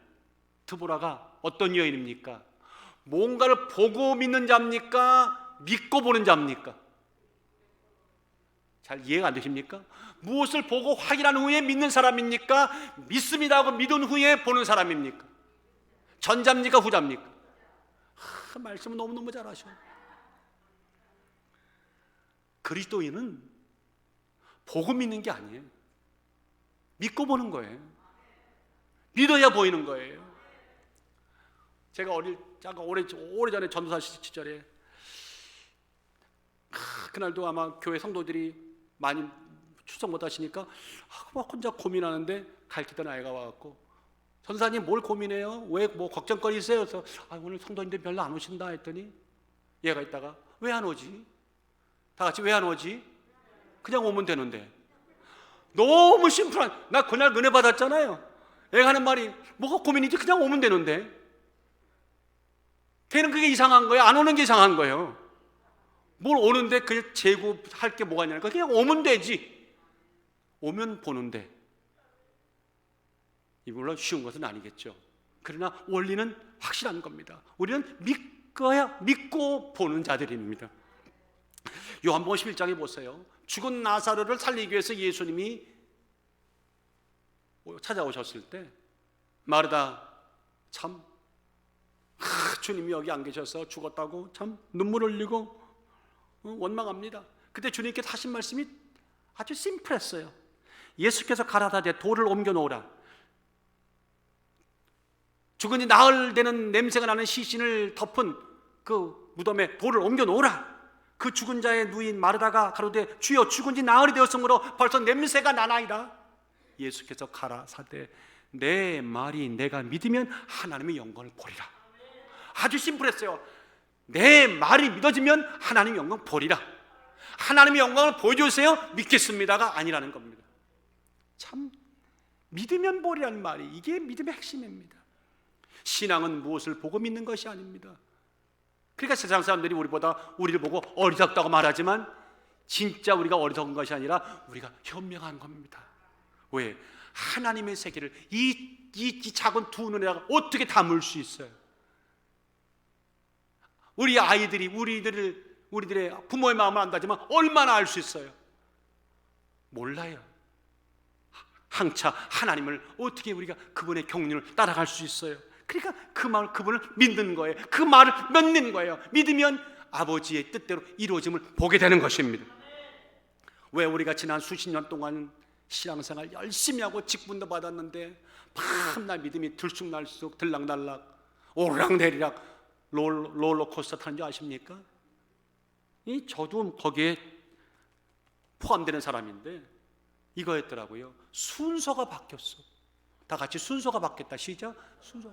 드보라가 어떤 여인입니까? 뭔가를 보고 믿는 자입니까? 믿고 보는 자입니까? 잘 이해가 안 되십니까? 무엇을 보고 확인한 후에 믿는 사람입니까? 믿습니다 하고 믿은 후에 보는 사람입니까? 전자입니까? 후자입니까? 말씀을 너무너무 잘하셔. 그리스도인은 보고 믿는 게 아니에요. 믿고 보는 거예요. 믿어야 보이는 거예요. 제가 오래전에 전도사 시절에, 그날도 아마 교회 성도들이 많이 출석 못 하시니까 막 혼자 고민하는데 가르치던 아이가 와갖고 전사님 뭘 고민해요? 왜 뭐 걱정거리 있어요? 그래서 오늘 성도님들 별로 안 오신다 했더니 얘가 있다가 왜 안 오지? 다 같이 왜 안 오지? 그냥 오면 되는데. 너무 심플한, 나 그날 은혜 받았잖아요. 애가 하는 말이 뭐가 고민이지? 그냥 오면 되는데. 걔는 그게 이상한 거예요? 안 오는 게 이상한 거예요? 뭘 오는데 그냥 재고할 게 뭐가 있냐니까 그냥 오면 되지. 오면 보는데. 이 물론 쉬운 것은 아니겠죠. 그러나 원리는 확실한 겁니다. 우리는 믿고 보는 자들입니다. 요한복음 11장에 보세요. 죽은 나사로를 살리기 위해서 예수님이 찾아오셨을 때 마르다 참 주님이 여기 안 계셔서 죽었다고 참 눈물 흘리고 원망합니다. 그때 주님께 하신 말씀이 아주 심플했어요. 예수께서 가라사대 돌을 옮겨 놓으라. 죽은 지 나흘 되는 냄새가 나는 시신을 덮은 그 무덤에 돌을 옮겨 놓으라. 그 죽은 자의 누인 마르다가 가로되 주여 죽은 지 나흘이 되었으므로 벌써 냄새가 나나이다. 예수께서 가라사대 내 말이 내가 믿으면 하나님의 영광을 보리라. 아주 심플했어요. 내 말이 믿어지면 하나님의 영광을 보리라. 하나님의 영광을 보여주세요. 믿겠습니다가 아니라는 겁니다. 참 믿으면 보리라는 말이 이게 믿음의 핵심입니다. 신앙은 무엇을 보고 믿는 것이 아닙니다. 그러니까 세상 사람들이 우리를 보고 어리석다고 말하지만 진짜 우리가 어리석은 것이 아니라 우리가 현명한 겁니다. 왜? 하나님의 세계를 이 작은 두 눈에다가 어떻게 담을 수 있어요? 우리 아이들이 우리들의 부모의 마음을 안다지만 얼마나 알 수 있어요? 몰라요. 항차 하나님을 어떻게 우리가 그분의 경륜을 따라갈 수 있어요? 그러니까 그분을 믿는 거예요. 그 말을 믿는 거예요. 믿으면 아버지의 뜻대로 이루어짐을 보게 되는 것입니다. 왜 우리가 지난 수십 년 동안 신앙생활 열심히 하고 직분도 받았는데 밤낮 믿음이 들쑥날쑥 들락날락 오르락내리락 롤러코스터 타는 줄 아십니까? 저도 거기에 포함되는 사람인데 이거였더라고요. 순서가 바뀌었어. 다 같이 순서가 바뀌었다. 시작. 순서.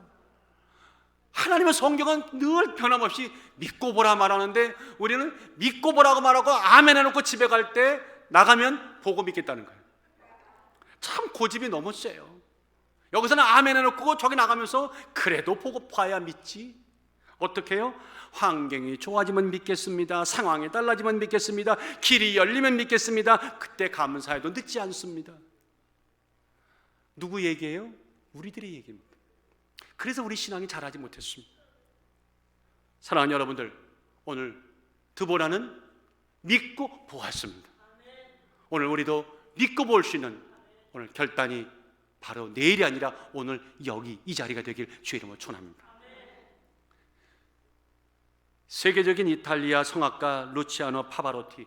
하나님의 성경은 늘 변함없이 믿고 보라 말하는데 우리는 믿고 보라고 말하고 아멘 해놓고 집에 갈 때 나가면 보고 믿겠다는 거예요. 참 고집이 너무 세요. 여기서는 아멘 해놓고 저기 나가면서 그래도 보고 봐야 믿지. 어떻게 해요? 환경이 좋아지면 믿겠습니다. 상황이 달라지면 믿겠습니다. 길이 열리면 믿겠습니다. 그때 감사해도 늦지 않습니다. 누구 얘기예요? 우리들의 얘기입니다. 그래서 우리 신앙이 자라지 못했습니다. 사랑하는 여러분들, 오늘 드보라는 믿고 보았습니다. 오늘 우리도 믿고 볼 수 있는 오늘 결단이 바로 내일이 아니라 오늘 여기 이 자리가 되길 주의 이름으로 축원합니다. 세계적인 이탈리아 성악가 루치아노 파바로티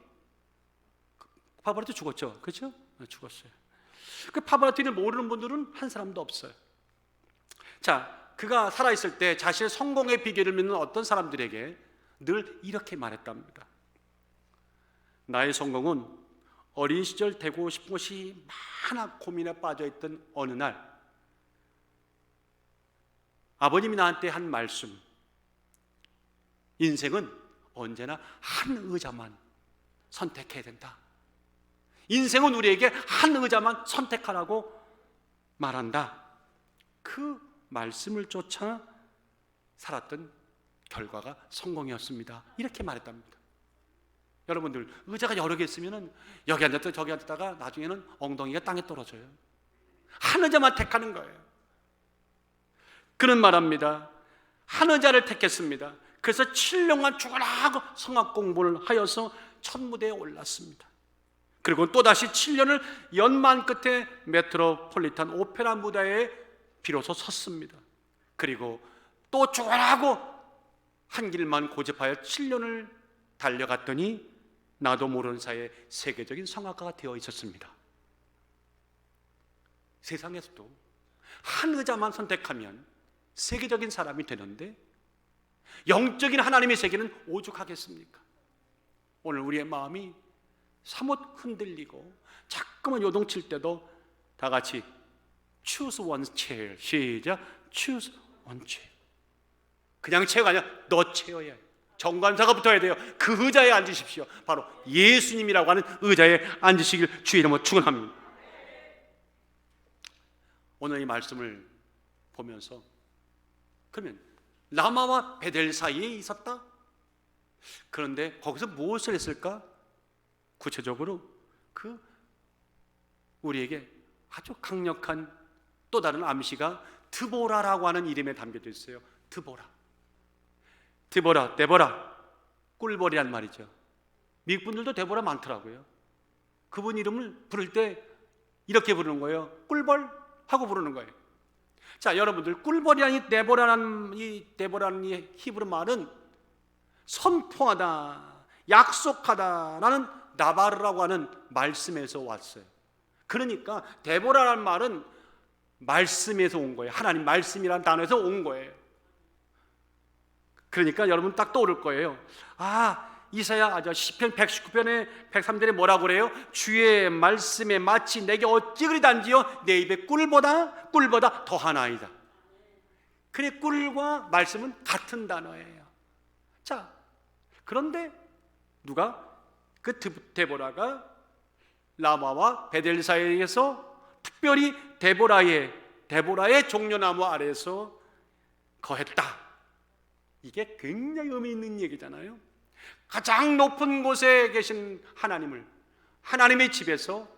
죽었죠? 그렇죠? 죽었어요. 그 파바로티를 모르는 분들은 한 사람도 없어요. 자, 그가 살아있을 때 자신의 성공의 비결을 믿는 어떤 사람들에게 늘 이렇게 말했답니다. 나의 성공은 어린 시절 되고 싶은 것이 많아 고민에 빠져있던 어느 날 아버님이 나한테 한 말씀, 인생은 언제나 한 의자만 선택해야 된다. 인생은 우리에게 한 의자만 선택하라고 말한다. 그 말씀을 쫓아 살았던 결과가 성공이었습니다. 이렇게 말했답니다. 여러분들 의자가 여러 개 있으면 여기 앉았다 저기 앉았다가 나중에는 엉덩이가 땅에 떨어져요. 한 의자만 택하는 거예요. 그는 말합니다. 한 의자를 택했습니다. 그래서 7년간 죽어라 하고 성악 공부를 하여서 첫 무대에 올랐습니다. 그리고 또다시 7년을 연만 끝에 메트로폴리탄 오페라 무대에 비로소 섰습니다. 그리고 또 죽어라 하고 한 길만 고집하여 7년을 달려갔더니 나도 모르는 사이에 세계적인 성악가가 되어 있었습니다. 세상에서도 한 의자만 선택하면 세계적인 사람이 되는데 영적인 하나님의 세계는 오죽하겠습니까? 오늘 우리의 마음이 사뭇 흔들리고 자꾸만 요동칠 때도 다 같이 choose one chair. 시작. choose one chair. 그냥 체어가 아니라 너 체어야. 정관사가 붙어야 돼요. 그 의자에 앉으십시오. 바로 예수님이라고 하는 의자에 앉으시길 주의 이름으로 축원합니다. 오늘 이 말씀을 보면서 그러면 라마와 베델 사이에 있었다? 그런데 거기서 무엇을 했을까? 구체적으로 우리에게 아주 강력한 또 다른 암시가 드보라라고 하는 이름에 담겨져 있어요. 데보라, 꿀벌이란 말이죠. 미국 분들도 데보라 많더라고요. 그분 이름을 부를 때 이렇게 부르는 거예요. 꿀벌 하고 부르는 거예요. 자, 여러분들, 꿀벌이라는 데보라는 이 히브리 말은 선포하다, 약속하다라는 나바르라고 하는 말씀에서 왔어요. 그러니까 데보라라는 말은 말씀에서 온 거예요. 하나님 말씀이라는 단어에서 온 거예요. 그러니까 여러분 딱 떠오를 거예요. 이사야 시편 119편에 103절에 뭐라고 그래요? 주의 말씀에 마치 내게 어찌 그리 단지요? 내 입에 꿀보다 더하나이다. 그래, 꿀과 말씀은 같은 단어예요. 자, 그런데 누가 그 데보라가 라마와 베델 사이에서 특별히 데보라의 종려나무 아래에서 거했다. 이게 굉장히 의미 있는 얘기잖아요. 가장 높은 곳에 계신 하나님의 집에서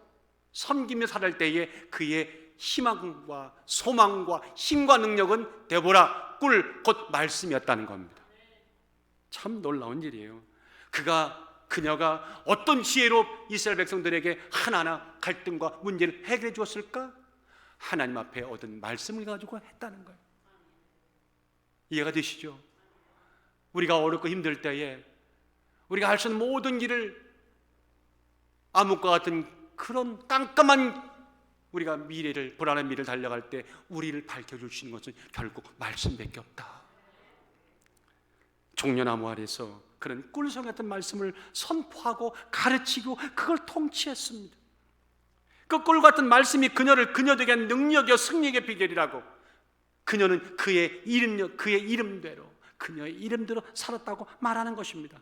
섬기며 살할 때에 그의 희망과 소망과 힘과 능력은 데보라, 꿀, 곧 말씀이었다는 겁니다. 참 놀라운 일이에요. 그녀가 어떤 지혜로 이스라엘 백성들에게 하나하나 갈등과 문제를 해결해 주었을까? 하나님 앞에 얻은 말씀을 가지고 했다는 거예요. 이해가 되시죠? 우리가 어렵고 힘들 때에 우리가 할 수 있는 모든 길을 암흑과 같은 그런 깜깜한 우리가 불안한 미래를 달려갈 때 우리를 밝혀줄 수 있는 것은 결국 말씀밖에 없다. 종려나무 아래서 그런 꿀성 같은 말씀을 선포하고 가르치고 그걸 통치했습니다. 그 꿀 같은 말씀이 그녀를 그녀에게 능력이요 승리의 비결이라고, 그녀는 그의 이름대로 그녀의 이름대로 살았다고 말하는 것입니다.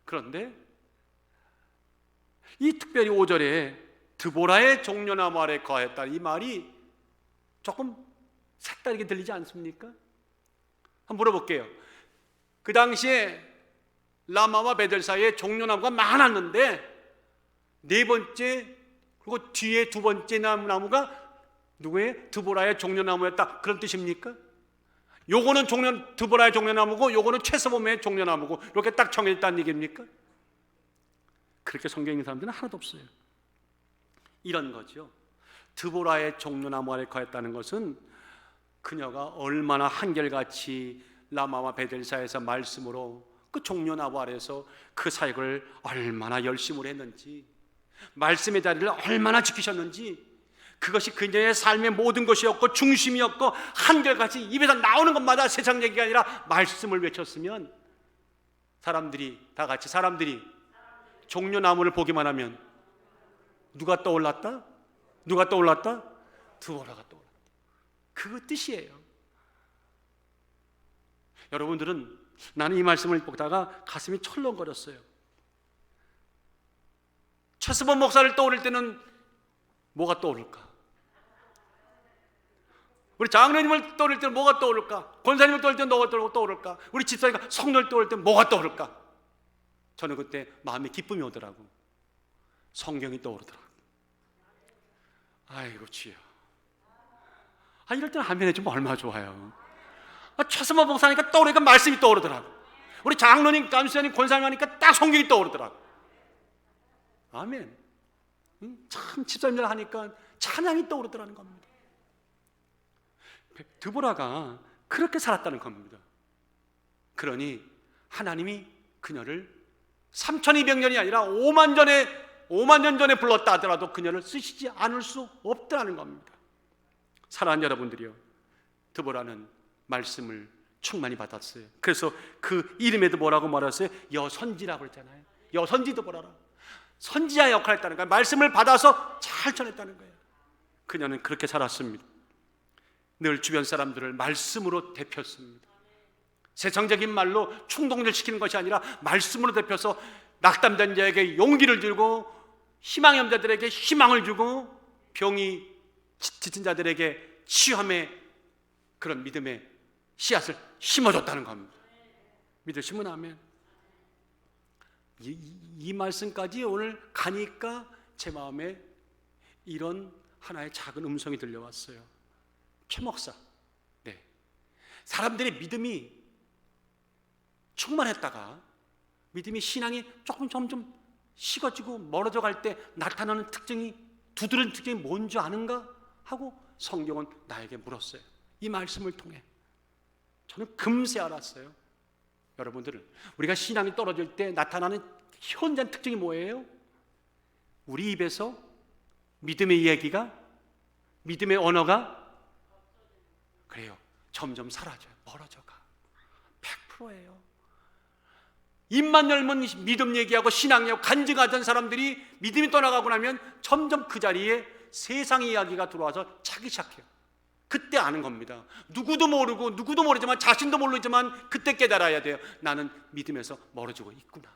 그런데 이 특별히 5절에 드보라의 종려나무 아래 거했다, 이 말이 조금 색다르게 들리지 않습니까? 한번 물어볼게요. 그 당시에 라마와 베델 사이에 종려나무가 많았는데 네 번째 그리고 뒤에 두 번째 나무가 누구의? 드보라의 종려나무였다, 그런 뜻입니까? 요거는 드보라의 종려나무고 요거는 최서범의 종려나무고 이렇게 딱 정해졌다는 얘기입니까? 그렇게 성경에 있는 사람들은 하나도 없어요. 이런 거죠. 드보라의 종려나무 아래 거했다는 것은 그녀가 얼마나 한결같이 라마와 베델 사이에서 말씀으로 그 종려나무 아래에서 그 사역을 얼마나 열심으로 했는지, 말씀의 자리를 얼마나 지키셨는지, 그것이 그녀의 삶의 모든 것이었고 중심이었고 한결같이 입에서 나오는 것마다 세상 얘기가 아니라 말씀을 외쳤으면 사람들이 종려나무를 보기만 하면 누가 떠올랐다? 드보라가 떠올랐다. 그 뜻이에요. 여러분들은, 나는 이 말씀을 보다가 가슴이 철렁거렸어요. 최서범 목사를 떠올릴 때는 뭐가 떠오를까? 우리 장로님을 떠올릴 때는 뭐가 떠오를까? 권사님을 떠올릴 때는 뭐가 떠오를까? 우리 집사님과 성도를 떠올릴 때는 뭐가 떠오를까? 저는 그때 마음에 기쁨이 오더라고. 성경이 떠오르더라고. 아이고 주여, 이럴 때는 아멘 해주면 얼마나 좋아요. 최서범 목사니까 떠오르니까 말씀이 떠오르더라고. 우리 장로님, 감사님, 권사님 하니까 딱 성경이 떠오르더라고. 아멘. 참 집사님들 하니까 찬양이 떠오르더라는 겁니다. 드보라가 그렇게 살았다는 겁니다. 그러니 하나님이 그녀를 3200년이 아니라 5만 년 전에 불렀다 하더라도 그녀를 쓰시지 않을 수 없다는 겁니다. 사랑하는 여러분들이요, 드보라는 말씀을 충만히 받았어요. 그래서 그 이름에도 뭐라고 말했어요? 여선지라고 했잖아요. 여선지 드보라라. 선지자 역할을 했다는 거예요. 말씀을 받아서 잘 전했다는 거예요. 그녀는 그렇게 살았습니다. 늘 주변 사람들을 말씀으로 대폈습니다. 세상적인 말로 충동을 시키는 것이 아니라 말씀으로 대표서 낙담된 자에게 용기를 주고 희망의 염자들에게 희망을 주고 병이 지친 자들에게 치유함의 그런 믿음의 씨앗을 심어줬다는 겁니다. 믿으시면 아멘. 이 말씀까지 오늘 가니까 제 마음에 이런 하나의 작은 음성이 들려왔어요. 최 목사, 네, 사람들의 믿음이 충만했다가 믿음이 신앙이 점점 식어지고 멀어져 갈 때 나타나는 특징이, 두드러진 특징이 뭔지 아는가 하고 성경은 나에게 물었어요. 이 말씀을 통해 저는 금세 알았어요. 여러분들은 우리가 신앙이 떨어질 때 나타나는 현저한 특징이 뭐예요? 우리 입에서 믿음의 이야기가, 믿음의 언어가 그래요, 점점 사라져요. 멀어져가. 100%예요. 입만 열면 믿음 얘기하고 신앙 얘기하고 간증하던 사람들이 믿음이 떠나가고 나면 점점 그 자리에 세상 이야기가 들어와서 차기 시작해요. 그때 아는 겁니다. 누구도 모르지만 자신도 모르지만 그때 깨달아야 돼요. 나는 믿음에서 멀어지고 있구나.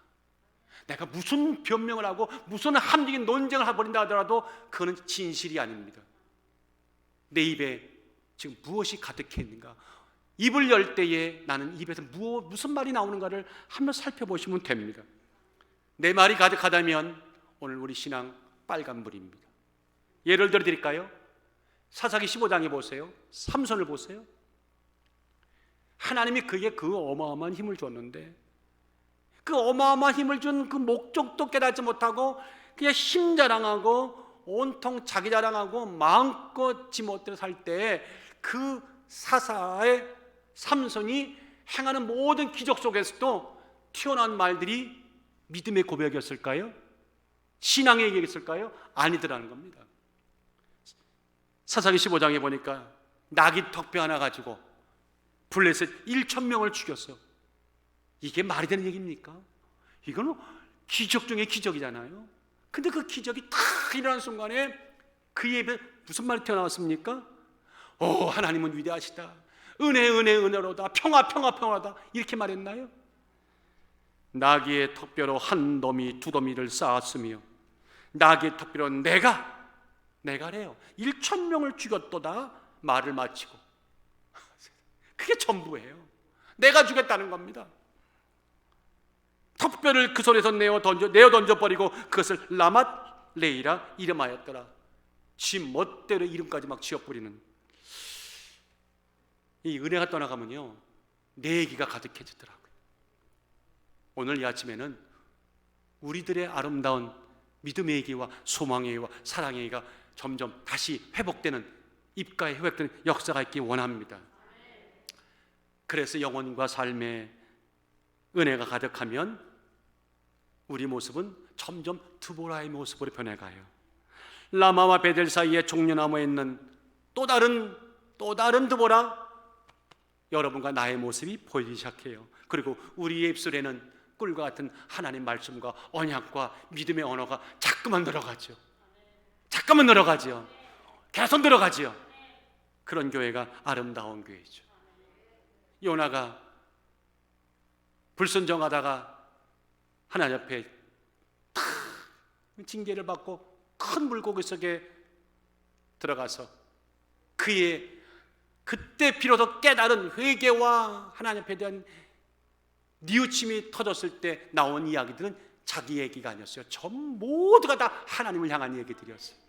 내가 무슨 변명을 하고 무슨 합리적인 논쟁을 해버린다 하더라도 그거는 진실이 아닙니다. 내 입에 지금 무엇이 가득해 있는가? 입을 열 때에 나는 입에서 무슨 말이 나오는가를 한번 살펴보시면 됩니다. 내 말이 가득하다면 오늘 우리 신앙 빨간불입니다. 예를 들어 드릴까요? 사사기 15장에 보세요. 삼손을 보세요. 하나님이 그에게 그 어마어마한 힘을 줬는데 그 어마어마한 힘을 준 그 목적도 깨닫지 못하고 그냥 힘 자랑하고 온통 자기 자랑하고 마음껏 지멋대로 살 때 그 사사의 삼손이 행하는 모든 기적 속에서도 튀어나온 말들이 믿음의 고백이었을까요? 신앙의 얘기였을까요? 아니더라는 겁니다. 사사기 15장에 보니까 낙이 턱뼈 하나 가지고 블레셋 1,000명을 죽였어. 이게 말이 되는 얘기입니까? 이거는 기적 중에 기적이잖아요. 근데 그 기적이 탁 일어나는 순간에 그 입에 무슨 말이 튀어나왔습니까? 하나님은 위대하시다. 은혜로다. 평화다. 이렇게 말했나요? 나귀의 턱뼈로 한 더미 두 더미를 쌓았으며 나귀의 턱뼈로 내가래요. 1,000명을 죽였도다 말을 마치고 그게 전부예요. 내가 죽였다는 겁니다. 턱뼈를 그 손에서 내어 던져버리고 그것을 라맛 레이라 이름하였더라. 지 멋대로 이름까지 막 지어버리는 이 은혜가 떠나가면요 내 얘기가 가득해지더라고요. 오늘 이 아침에는 우리들의 아름다운 믿음의 얘기와 소망의 얘기와 사랑의 얘기가 점점 다시 회복되는, 입가에 회복되는 역사가 있기 원합니다. 그래서 영혼과 삶에 은혜가 가득하면 우리 모습은 점점 드보라의 모습으로 변해가요. 라마와 베델 사이에 종려나무에 있는 또 다른 드보라, 여러분과 나의 모습이 보이기 시작해요. 그리고 우리의 입술에는 꿀과 같은 하나님 말씀과 언약과 믿음의 언어가 자꾸만 늘어가죠. 계속 늘어가죠. 그런 교회가 아름다운 교회죠. 요나가 불순종하다가 하나님 앞에 징계를 받고 큰 물고기 속에 들어가서 그때 비로소 깨달은 회개와 하나님 앞에 대한 뉘우침이 터졌을 때 나온 이야기들은 자기 얘기가 아니었어요. 모두가 다 하나님을 향한 얘기들이었어요.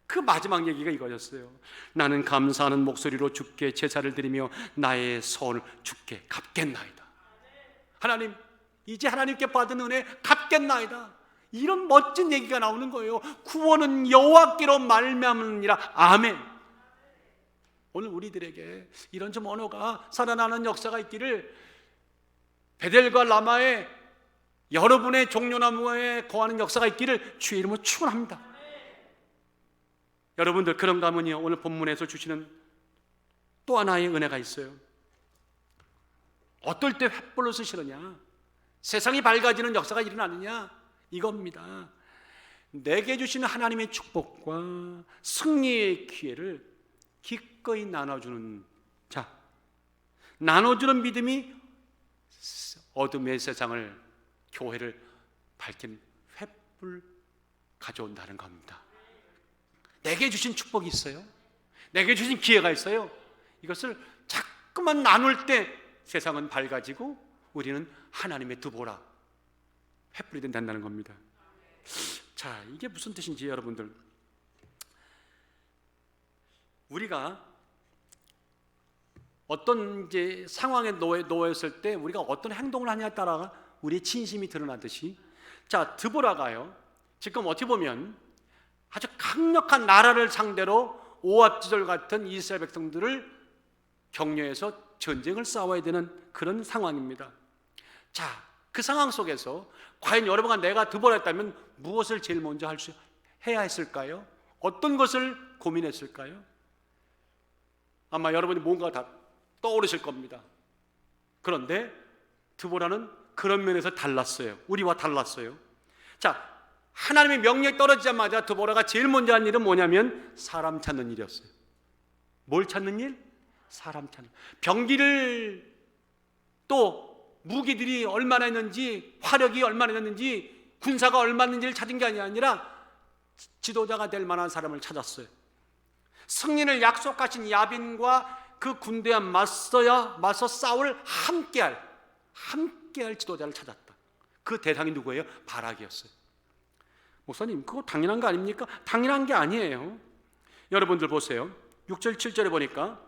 그 마지막 얘기가 이거였어요. 나는 감사하는 목소리로 주께 제사를 드리며 나의 소원을 주께 갚겠나이다. 하나님, 이제 하나님께 받은 은혜 갚겠나이다. 이런 멋진 얘기가 나오는 거예요. 구원은 여호와께로 말미암으니라. 아멘. 오늘 우리들에게 이런 좀 언어가 살아나는 역사가 있기를, 베델과 라마에 여러분의 종려나무에 거하는 역사가 있기를 주의 이름으로 축원합니다. 여러분들, 그런가 하면요, 오늘 본문에서 주시는 또 하나의 은혜가 있어요. 어떨 때 횃불로 쓰시느냐, 세상이 밝아지는 역사가 일어나느냐, 이겁니다. 내게 주신 하나님의 축복과 승리의 기회를 기꺼이 나눠주는 자, 나눠주는 믿음이 어둠의 세상을, 교회를 밝힌 횃불 가져온다는 겁니다. 내게 주신 축복이 있어요. 내게 주신 기회가 있어요. 이것을 자꾸만 나눌 때 세상은 밝아지고 우리는 하나님의 두보라, 횃불이 된다는 겁니다. 자, 이게 무슨 뜻인지 여러분들, 우리가 어떤 이제 상황에 놓였을 때 우리가 어떤 행동을 하냐에 따라 우리의 진심이 드러나듯이, 자, 드보라가요, 지금 어떻게 보면 아주 강력한 나라를 상대로 오합지졸 같은 이스라엘 백성들을 격려해서 전쟁을 싸워야 되는 그런 상황입니다. 자, 그 상황 속에서 과연 여러분과 내가 드보라였다면 무엇을 제일 먼저 해야 했을까요? 어떤 것을 고민했을까요? 아마 여러분이 뭔가 다 떠오르실 겁니다. 그런데 드보라는 그런 면에서 달랐어요. 우리와 달랐어요. 자, 하나님의 명령이 떨어지자마자 드보라가 제일 먼저 한 일은 뭐냐면 사람 찾는 일이었어요. 뭘 찾는 일? 사람 찾는. 병기를, 또 무기들이 얼마나 있는지, 화력이 얼마나 있는지, 군사가 얼마나 있는지를 찾은 게 아니라 지도자가 될 만한 사람을 찾았어요. 승리를 약속하신 야빈과 그 군대와 맞서 싸울 함께할 지도자를 찾았다. 그 대상이 누구예요? 바락이었어요. 목사님, 그거 당연한 거 아닙니까? 당연한 게 아니에요. 여러분들 보세요. 6절 7절에 보니까,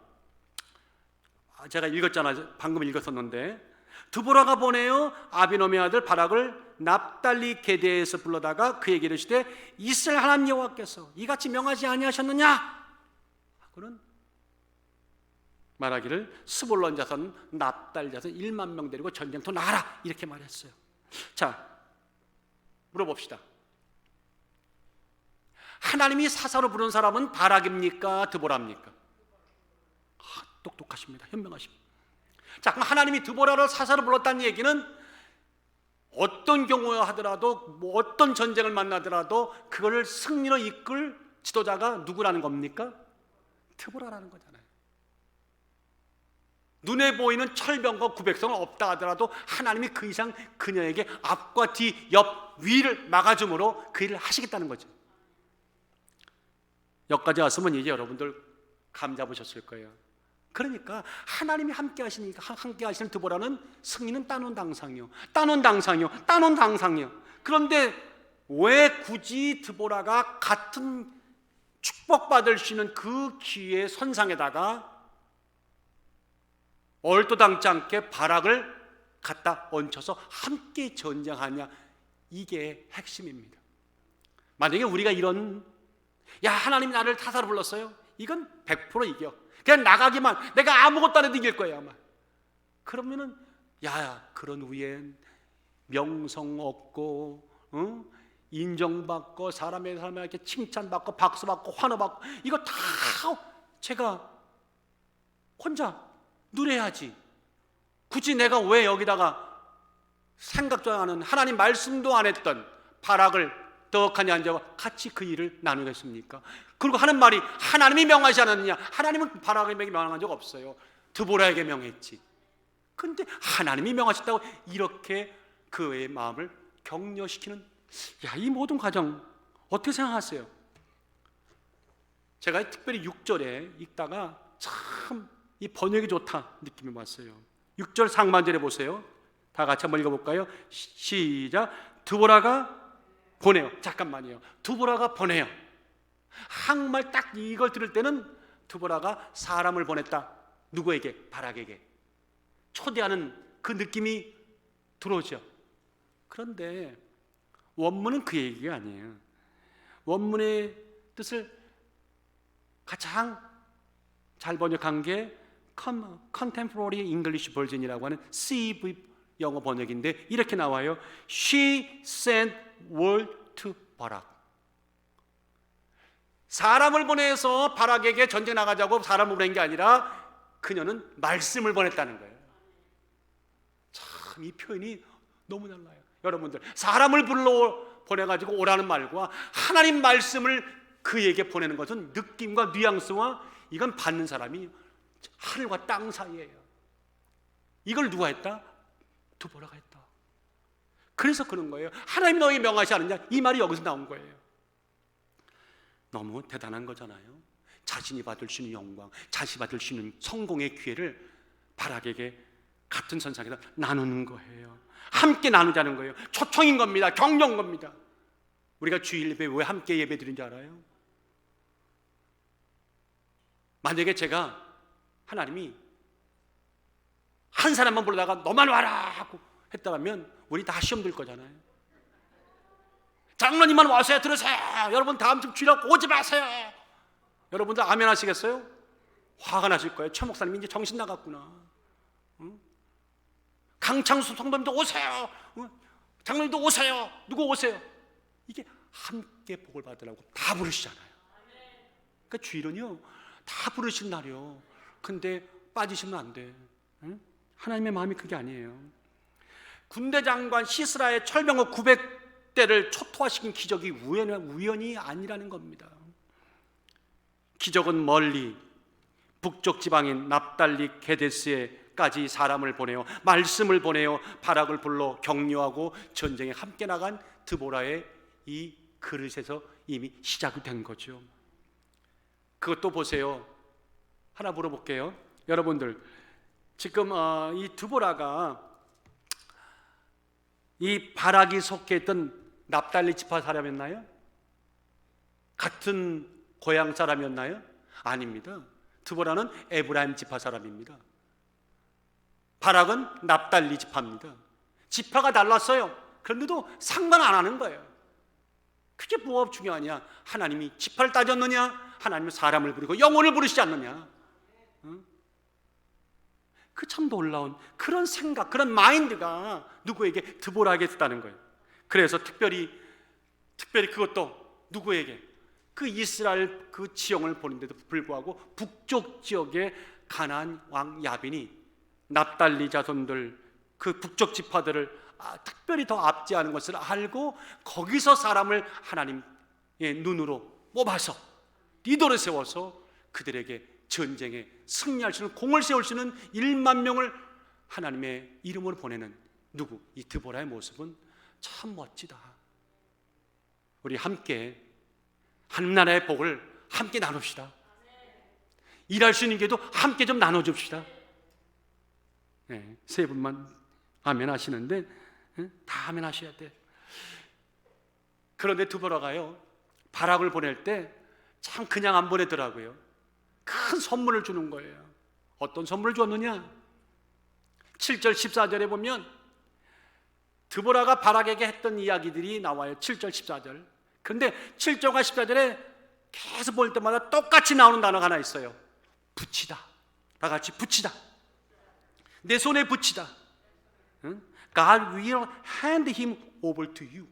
제가 읽었잖아요. 방금 읽었었는데, 드보라가 보내어 아비노미의 아들 바락을 납달리 게데에서 불러다가 그에게 이르시되 이스라엘 하나님 여호와께서 이같이 명하지 아니하셨느냐 하고는 말하기를 스불론 자손, 납달 자손 1만 명 데리고 전쟁터 나가라, 이렇게 말했어요. 자, 물어봅시다. 하나님이 사사로 부른 사람은 바락입니까? 드보라입니까? 똑똑하십니다. 현명하십니다. 자, 그럼 하나님이 드보라를 사사로 불렀다는 얘기는 어떤 경우에 하더라도, 어떤 전쟁을 만나더라도 그걸 승리로 이끌 지도자가 누구라는 겁니까? 드보라라는 거잖아요. 눈에 보이는 철병과 구백성은 없다 하더라도 하나님이 그 이상 그녀에게 앞과 뒤, 옆, 위를 막아줌으로 그 일을 하시겠다는 거죠. 여기까지 왔으면 이제 여러분들 감 잡으셨을 거예요. 그러니까 하나님이 함께 하시니까, 함께 하시는 드보라는 승리는 따놓은 당상이요, 따놓은 당상이요, 따놓은 당상이요. 그런데 왜 굳이 드보라가 같은 축복받을 수 있는 그 기회의 선상에다가 얼토당치 않게 바락을 갖다 얹혀서 함께 전쟁하냐, 이게 핵심입니다. 만약에 우리가 이런, 야, 하나님이 나를 타사로 불렀어요, 이건 100% 이겨, 그냥 나가기만, 내가 아무것도 안 해도 이길 거예요 아마. 그러면은 야, 그런 후엔 명성 얻고, 인정받고, 사람에게 칭찬받고, 박수받고, 환호받고, 이거 다 제가 혼자 누려야지. 굳이 내가 왜 여기다가 생각도 안 하는, 하나님 말씀도 안 했던 바락을 떡하니 앉아서 같이 그 일을 나누겠습니까? 그리고 하는 말이 하나님이 명하지 않았느냐? 하나님은 바락에게 명한 적 없어요. 드보라에게 명했지. 그런데 하나님이 명하셨다고 이렇게 그의 마음을 격려시키는, 야, 이 모든 과정 어떻게 생각하세요? 제가 특별히 6절에 읽다가 참 이 번역이 좋다 느낌이 왔어요. 6절 상반절에 보세요. 다 같이 한번 읽어볼까요? 시작. 드보라가 보내요. 잠깐만요. 드보라가 보내요. 한국말 딱 이걸 들을 때는 드보라가 사람을 보냈다. 누구에게? 바락에게. 초대하는 그 느낌이 들어오죠. 그런데 원문은 그 얘기가 아니에요. 원문의 뜻을 가장 잘 번역한 게 Contemporary English Version이라고 하는 CEV 영어 번역인데 이렇게 나와요. She sent word to 바락. 사람을 보내서 바락에게 전쟁 나가자고 사람을 보낸 게 아니라 그녀는 말씀을 보냈다는 거예요. 참, 이 표현이 너무 달라요. 여러분들, 사람을 보내가지고 오라는 말과 하나님 말씀을 그에게 보내는 것은 느낌과 뉘앙스와 이건 받는 사람이 하늘과 땅 사이예요. 이걸 누가 했다? 드보라가 했다. 그래서 그런 거예요. 하나님이 너에게 명하지 않느냐, 이 말이 여기서 나온 거예요. 너무 대단한 거잖아요. 자신이 받을 수 있는 영광, 자신이 받을 수 있는 성공의 기회를 바락에게 같은 선상에서 나누는 거예요. 함께 나누자는 거예요. 초청인 겁니다. 격려인 겁니다. 우리가 주일 예배 왜 함께 예배 드린지 알아요? 만약에 제가 하나님이 한 사람만 부르다가 너만 와라 하고 했다면 우리 다 시험 들 거잖아요. 장로님만 와서야 들으세요. 여러분 다음 주 주일하고 오지 마세요. 여러분들 아멘 하시겠어요? 화가 나실 거예요. 최 목사님이 이제 정신 나갔구나. 강창수 성도님도 오세요. 장로님도 오세요. 누구 오세요? 이게 함께 복을 받으라고 다 부르시잖아요. 그러니까 주일은요 다 부르신 날이요. 근데 빠지시면 안 돼. 하나님의 마음이 그게 아니에요. 군대 장관 시스라의 철병거 900대를 초토화시킨 기적이 우연이 아니라는 겁니다. 기적은 멀리 북쪽 지방인 납달리 게데스에까지 사람을 보내어 말씀을 보내어 바락을 불러 격려하고 전쟁에 함께 나간 드보라의 이 그릇에서 이미 시작이 된 거죠. 그것도 보세요. 하나 물어볼게요. 여러분들 지금 이 드보라가 이 바락이 속해 있던 납달리 지파 사람이었나요? 같은 고향 사람이었나요? 아닙니다. 드보라는 에브라임 지파 사람입니다. 바락은 납달리 지파입니다. 지파가 달랐어요. 그런데도 상관 안 하는 거예요. 그게 뭐가 중요하냐? 하나님이 지파를 따졌느냐? 하나님은 사람을 부르고 영혼을 부르시지 않느냐? 그 참 놀라운 그런 생각, 그런 마인드가 누구에게? 드보라에게 있다는 거예요. 그래서 특별히 그것도 누구에게? 그 이스라엘 그 지형을 보는데도 불구하고 북쪽 지역의 가나안 왕 야빈이 납달리 자손들 그 북쪽 지파들을 특별히 더 압제하는 것을 알고 거기서 사람을 하나님의 눈으로 뽑아서 리더를 세워서 그들에게 전쟁에 승리할 수 있는 공을 세울 수 있는 1만 명을 하나님의 이름으로 보내는 누구? 이 드보라의 모습은 참 멋지다. 우리 함께 하나님나라의 복을 함께 나눕시다. 일할 수 있는 게도 함께 좀 나눠줍시다. 네, 세 분만 아멘 하시는데 다 아멘 하셔야 돼. 그런데 드보라가요 바락을 보낼 때 참 그냥 안 보내더라고요. 큰 선물을 주는 거예요. 어떤 선물을 줬느냐? 7절 14절에 보면 드보라가 바락에게 했던 이야기들이 나와요. 7절 14절. 그런데 7절과 14절에 계속 볼 때마다 똑같이 나오는 단어가 하나 있어요. 붙이다. 다 같이 붙이다. 내 손에 붙이다. God will hand him over to you.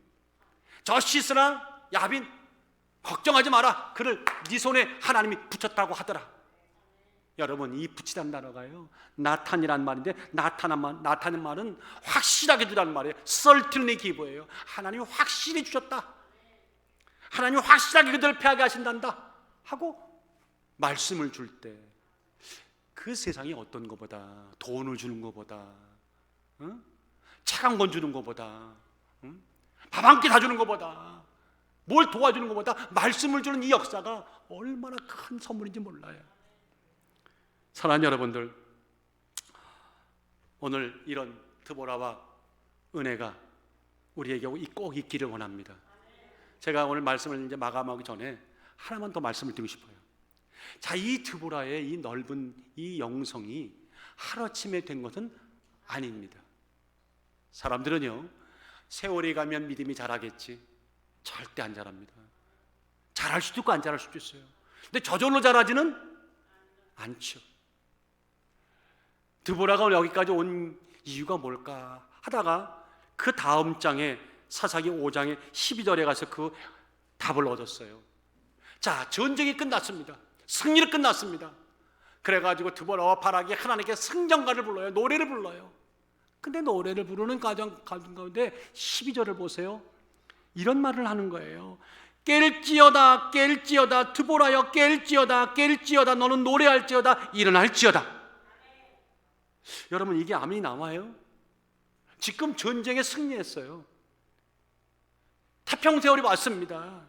저 시스라 야빈 걱정하지 마라. 그를 네 손에 하나님이 붙였다고 하더라. 여러분 이 붙이다는 단어가요 나탄이란 말인데 나탄의 말은 확실하게 주라는 말이에요. certainly give예요. 하나님이 확실히 주셨다. 하나님이 확실하게 그들을 패하게 하신단다 하고 말씀을 줄 때 그 세상이 어떤 것보다 돈을 주는 것보다 차가운 건 주는 것보다 밥 한 끼 다 주는 것보다 뭘 도와주는 것보다 말씀을 주는 이 역사가 얼마나 큰 선물인지 몰라요. 사랑하는 여러분들, 오늘 이런 드보라와 은혜가 우리에게 꼭 있기를 원합니다. 제가 오늘 말씀을 이제 마감하기 전에 하나만 더 말씀을 드리고 싶어요. 자, 이 드보라의 이 넓은 이 영성이 하루아침에 된 것은 아닙니다. 사람들은요 세월이 가면 믿음이 자라겠지. 절대 안 자랍니다. 잘할 수도 있고 안 잘할 수도 있어요. 근데 저절로 자라지는 않죠. 드보라가 여기까지 온 이유가 뭘까 하다가 그 다음 장에 사사기 5장의 12절에 가서 그 답을 얻었어요. 자, 전쟁이 끝났습니다. 승리를 끝났습니다. 그래가지고 드보라와 바락이 하나님께 승전가를 불러요. 노래를 불러요. 근데 노래를 부르는 과정 가운데 12절을 보세요. 이런 말을 하는 거예요. 깰지어다 깰지어다 드보라여 깰지어다 깰지어다 너는 노래할지어다 일어날지어다. 여러분, 이게 아멘이 나와요? 지금 전쟁에 승리했어요. 태평세월이 왔습니다.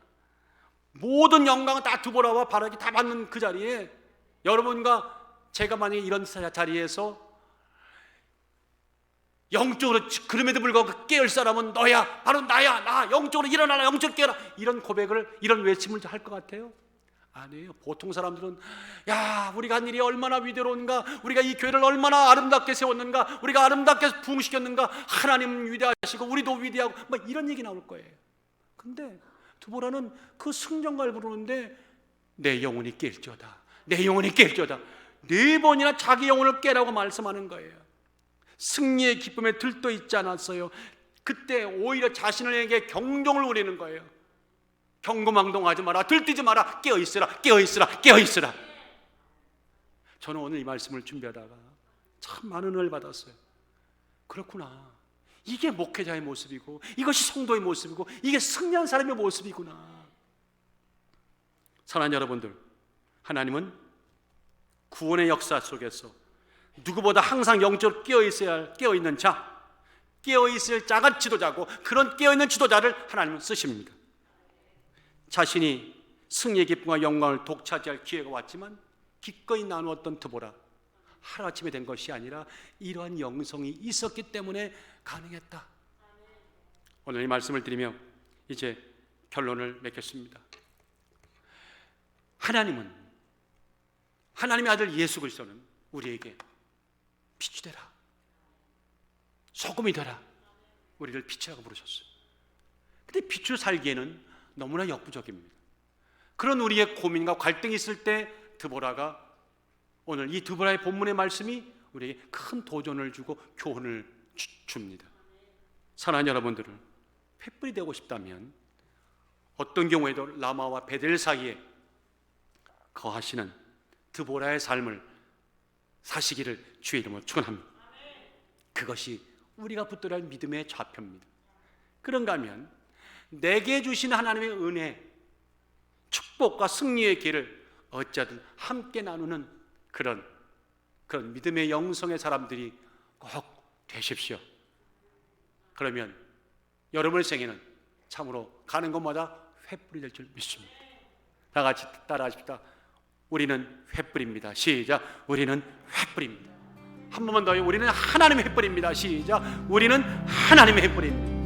모든 영광은 다 드보라와 바락이 다 받는 그 자리에 여러분과 제가 만약에 이런 자리에서 영적으로 그럼에도 불구하고 깨울 사람은 너야, 바로 나야, 나 영적으로 일어나라, 영적으로 깨어라, 이런 고백을, 이런 외침을 할 것 같아요? 아니에요. 보통 사람들은 야, 우리가 한 일이 얼마나 위대로운가, 우리가 이 교회를 얼마나 아름답게 세웠는가, 우리가 아름답게 부흥시켰는가, 하나님은 위대하시고 우리도 위대하고 막 이런 얘기 나올 거예요. 근데 드보라는 그 승전가를 부르는데 내 영혼이 깰지어다, 내 영혼이 깰지어다, 4번이나 자기 영혼을 깨라고 말씀하는 거예요. 승리의 기쁨에 들떠 있지 않았어요. 그때 오히려 자신에게 경종을 울리는 거예요. 경고망동하지 마라, 들뜨지 마라, 깨어있으라, 깨어있으라, 깨어있으라. 저는 오늘 이 말씀을 준비하다가 참 많은 은혜를 받았어요. 그렇구나, 이게 목회자의 모습이고 이것이 성도의 모습이고 이게 승리한 사람의 모습이구나. 사랑하는 여러분들, 하나님은 구원의 역사 속에서 누구보다 항상 영적으로 깨어있어야 할, 깨어있는 자, 깨어있을 자가 지도자고, 그런 깨어있는 지도자를 하나님은 쓰십니다. 자신이 승리의 기쁨과 영광을 독차지할 기회가 왔지만 기꺼이 나누었던 드보라, 하루아침에 된 것이 아니라 이러한 영성이 있었기 때문에 가능했다. 오늘 이 말씀을 드리며 이제 결론을 맺겠습니다. 하나님은, 하나님의 아들 예수 그리스도는 우리에게 빛이 되라, 소금이 되라, 우리를 빛이라고 부르셨어요. 근데 빛으로 살기에는 너무나 역부족입니다. 그런 우리의 고민과 갈등이 있을 때 드보라가, 오늘 이 드보라의 본문의 말씀이 우리에게 큰 도전을 주고 교훈을 줍니다. 사랑하는 여러분들은 횃불이 되고 싶다면 어떤 경우에도 라마와 베델 사이에 거하시는 드보라의 삶을 사시기를 주의 이름으로 축원합니다. 그것이 우리가 붙들어야 할 믿음의 좌표입니다. 그런가 하면 내게 주신 하나님의 은혜, 축복과 승리의 길을 어찌하든 함께 나누는 그런 믿음의 영성의 사람들이 꼭 되십시오. 그러면 여러분의 생애는 참으로 가는 곳마다 횃불이 될 줄 믿습니다. 다 같이 따라하십시다. 우리는 횃불입니다. 시작. 우리는 횃불입니다. 한 번만 더요. 우리는 하나님의 횃불입니다. 시작. 우리는 하나님의 횃불입니다.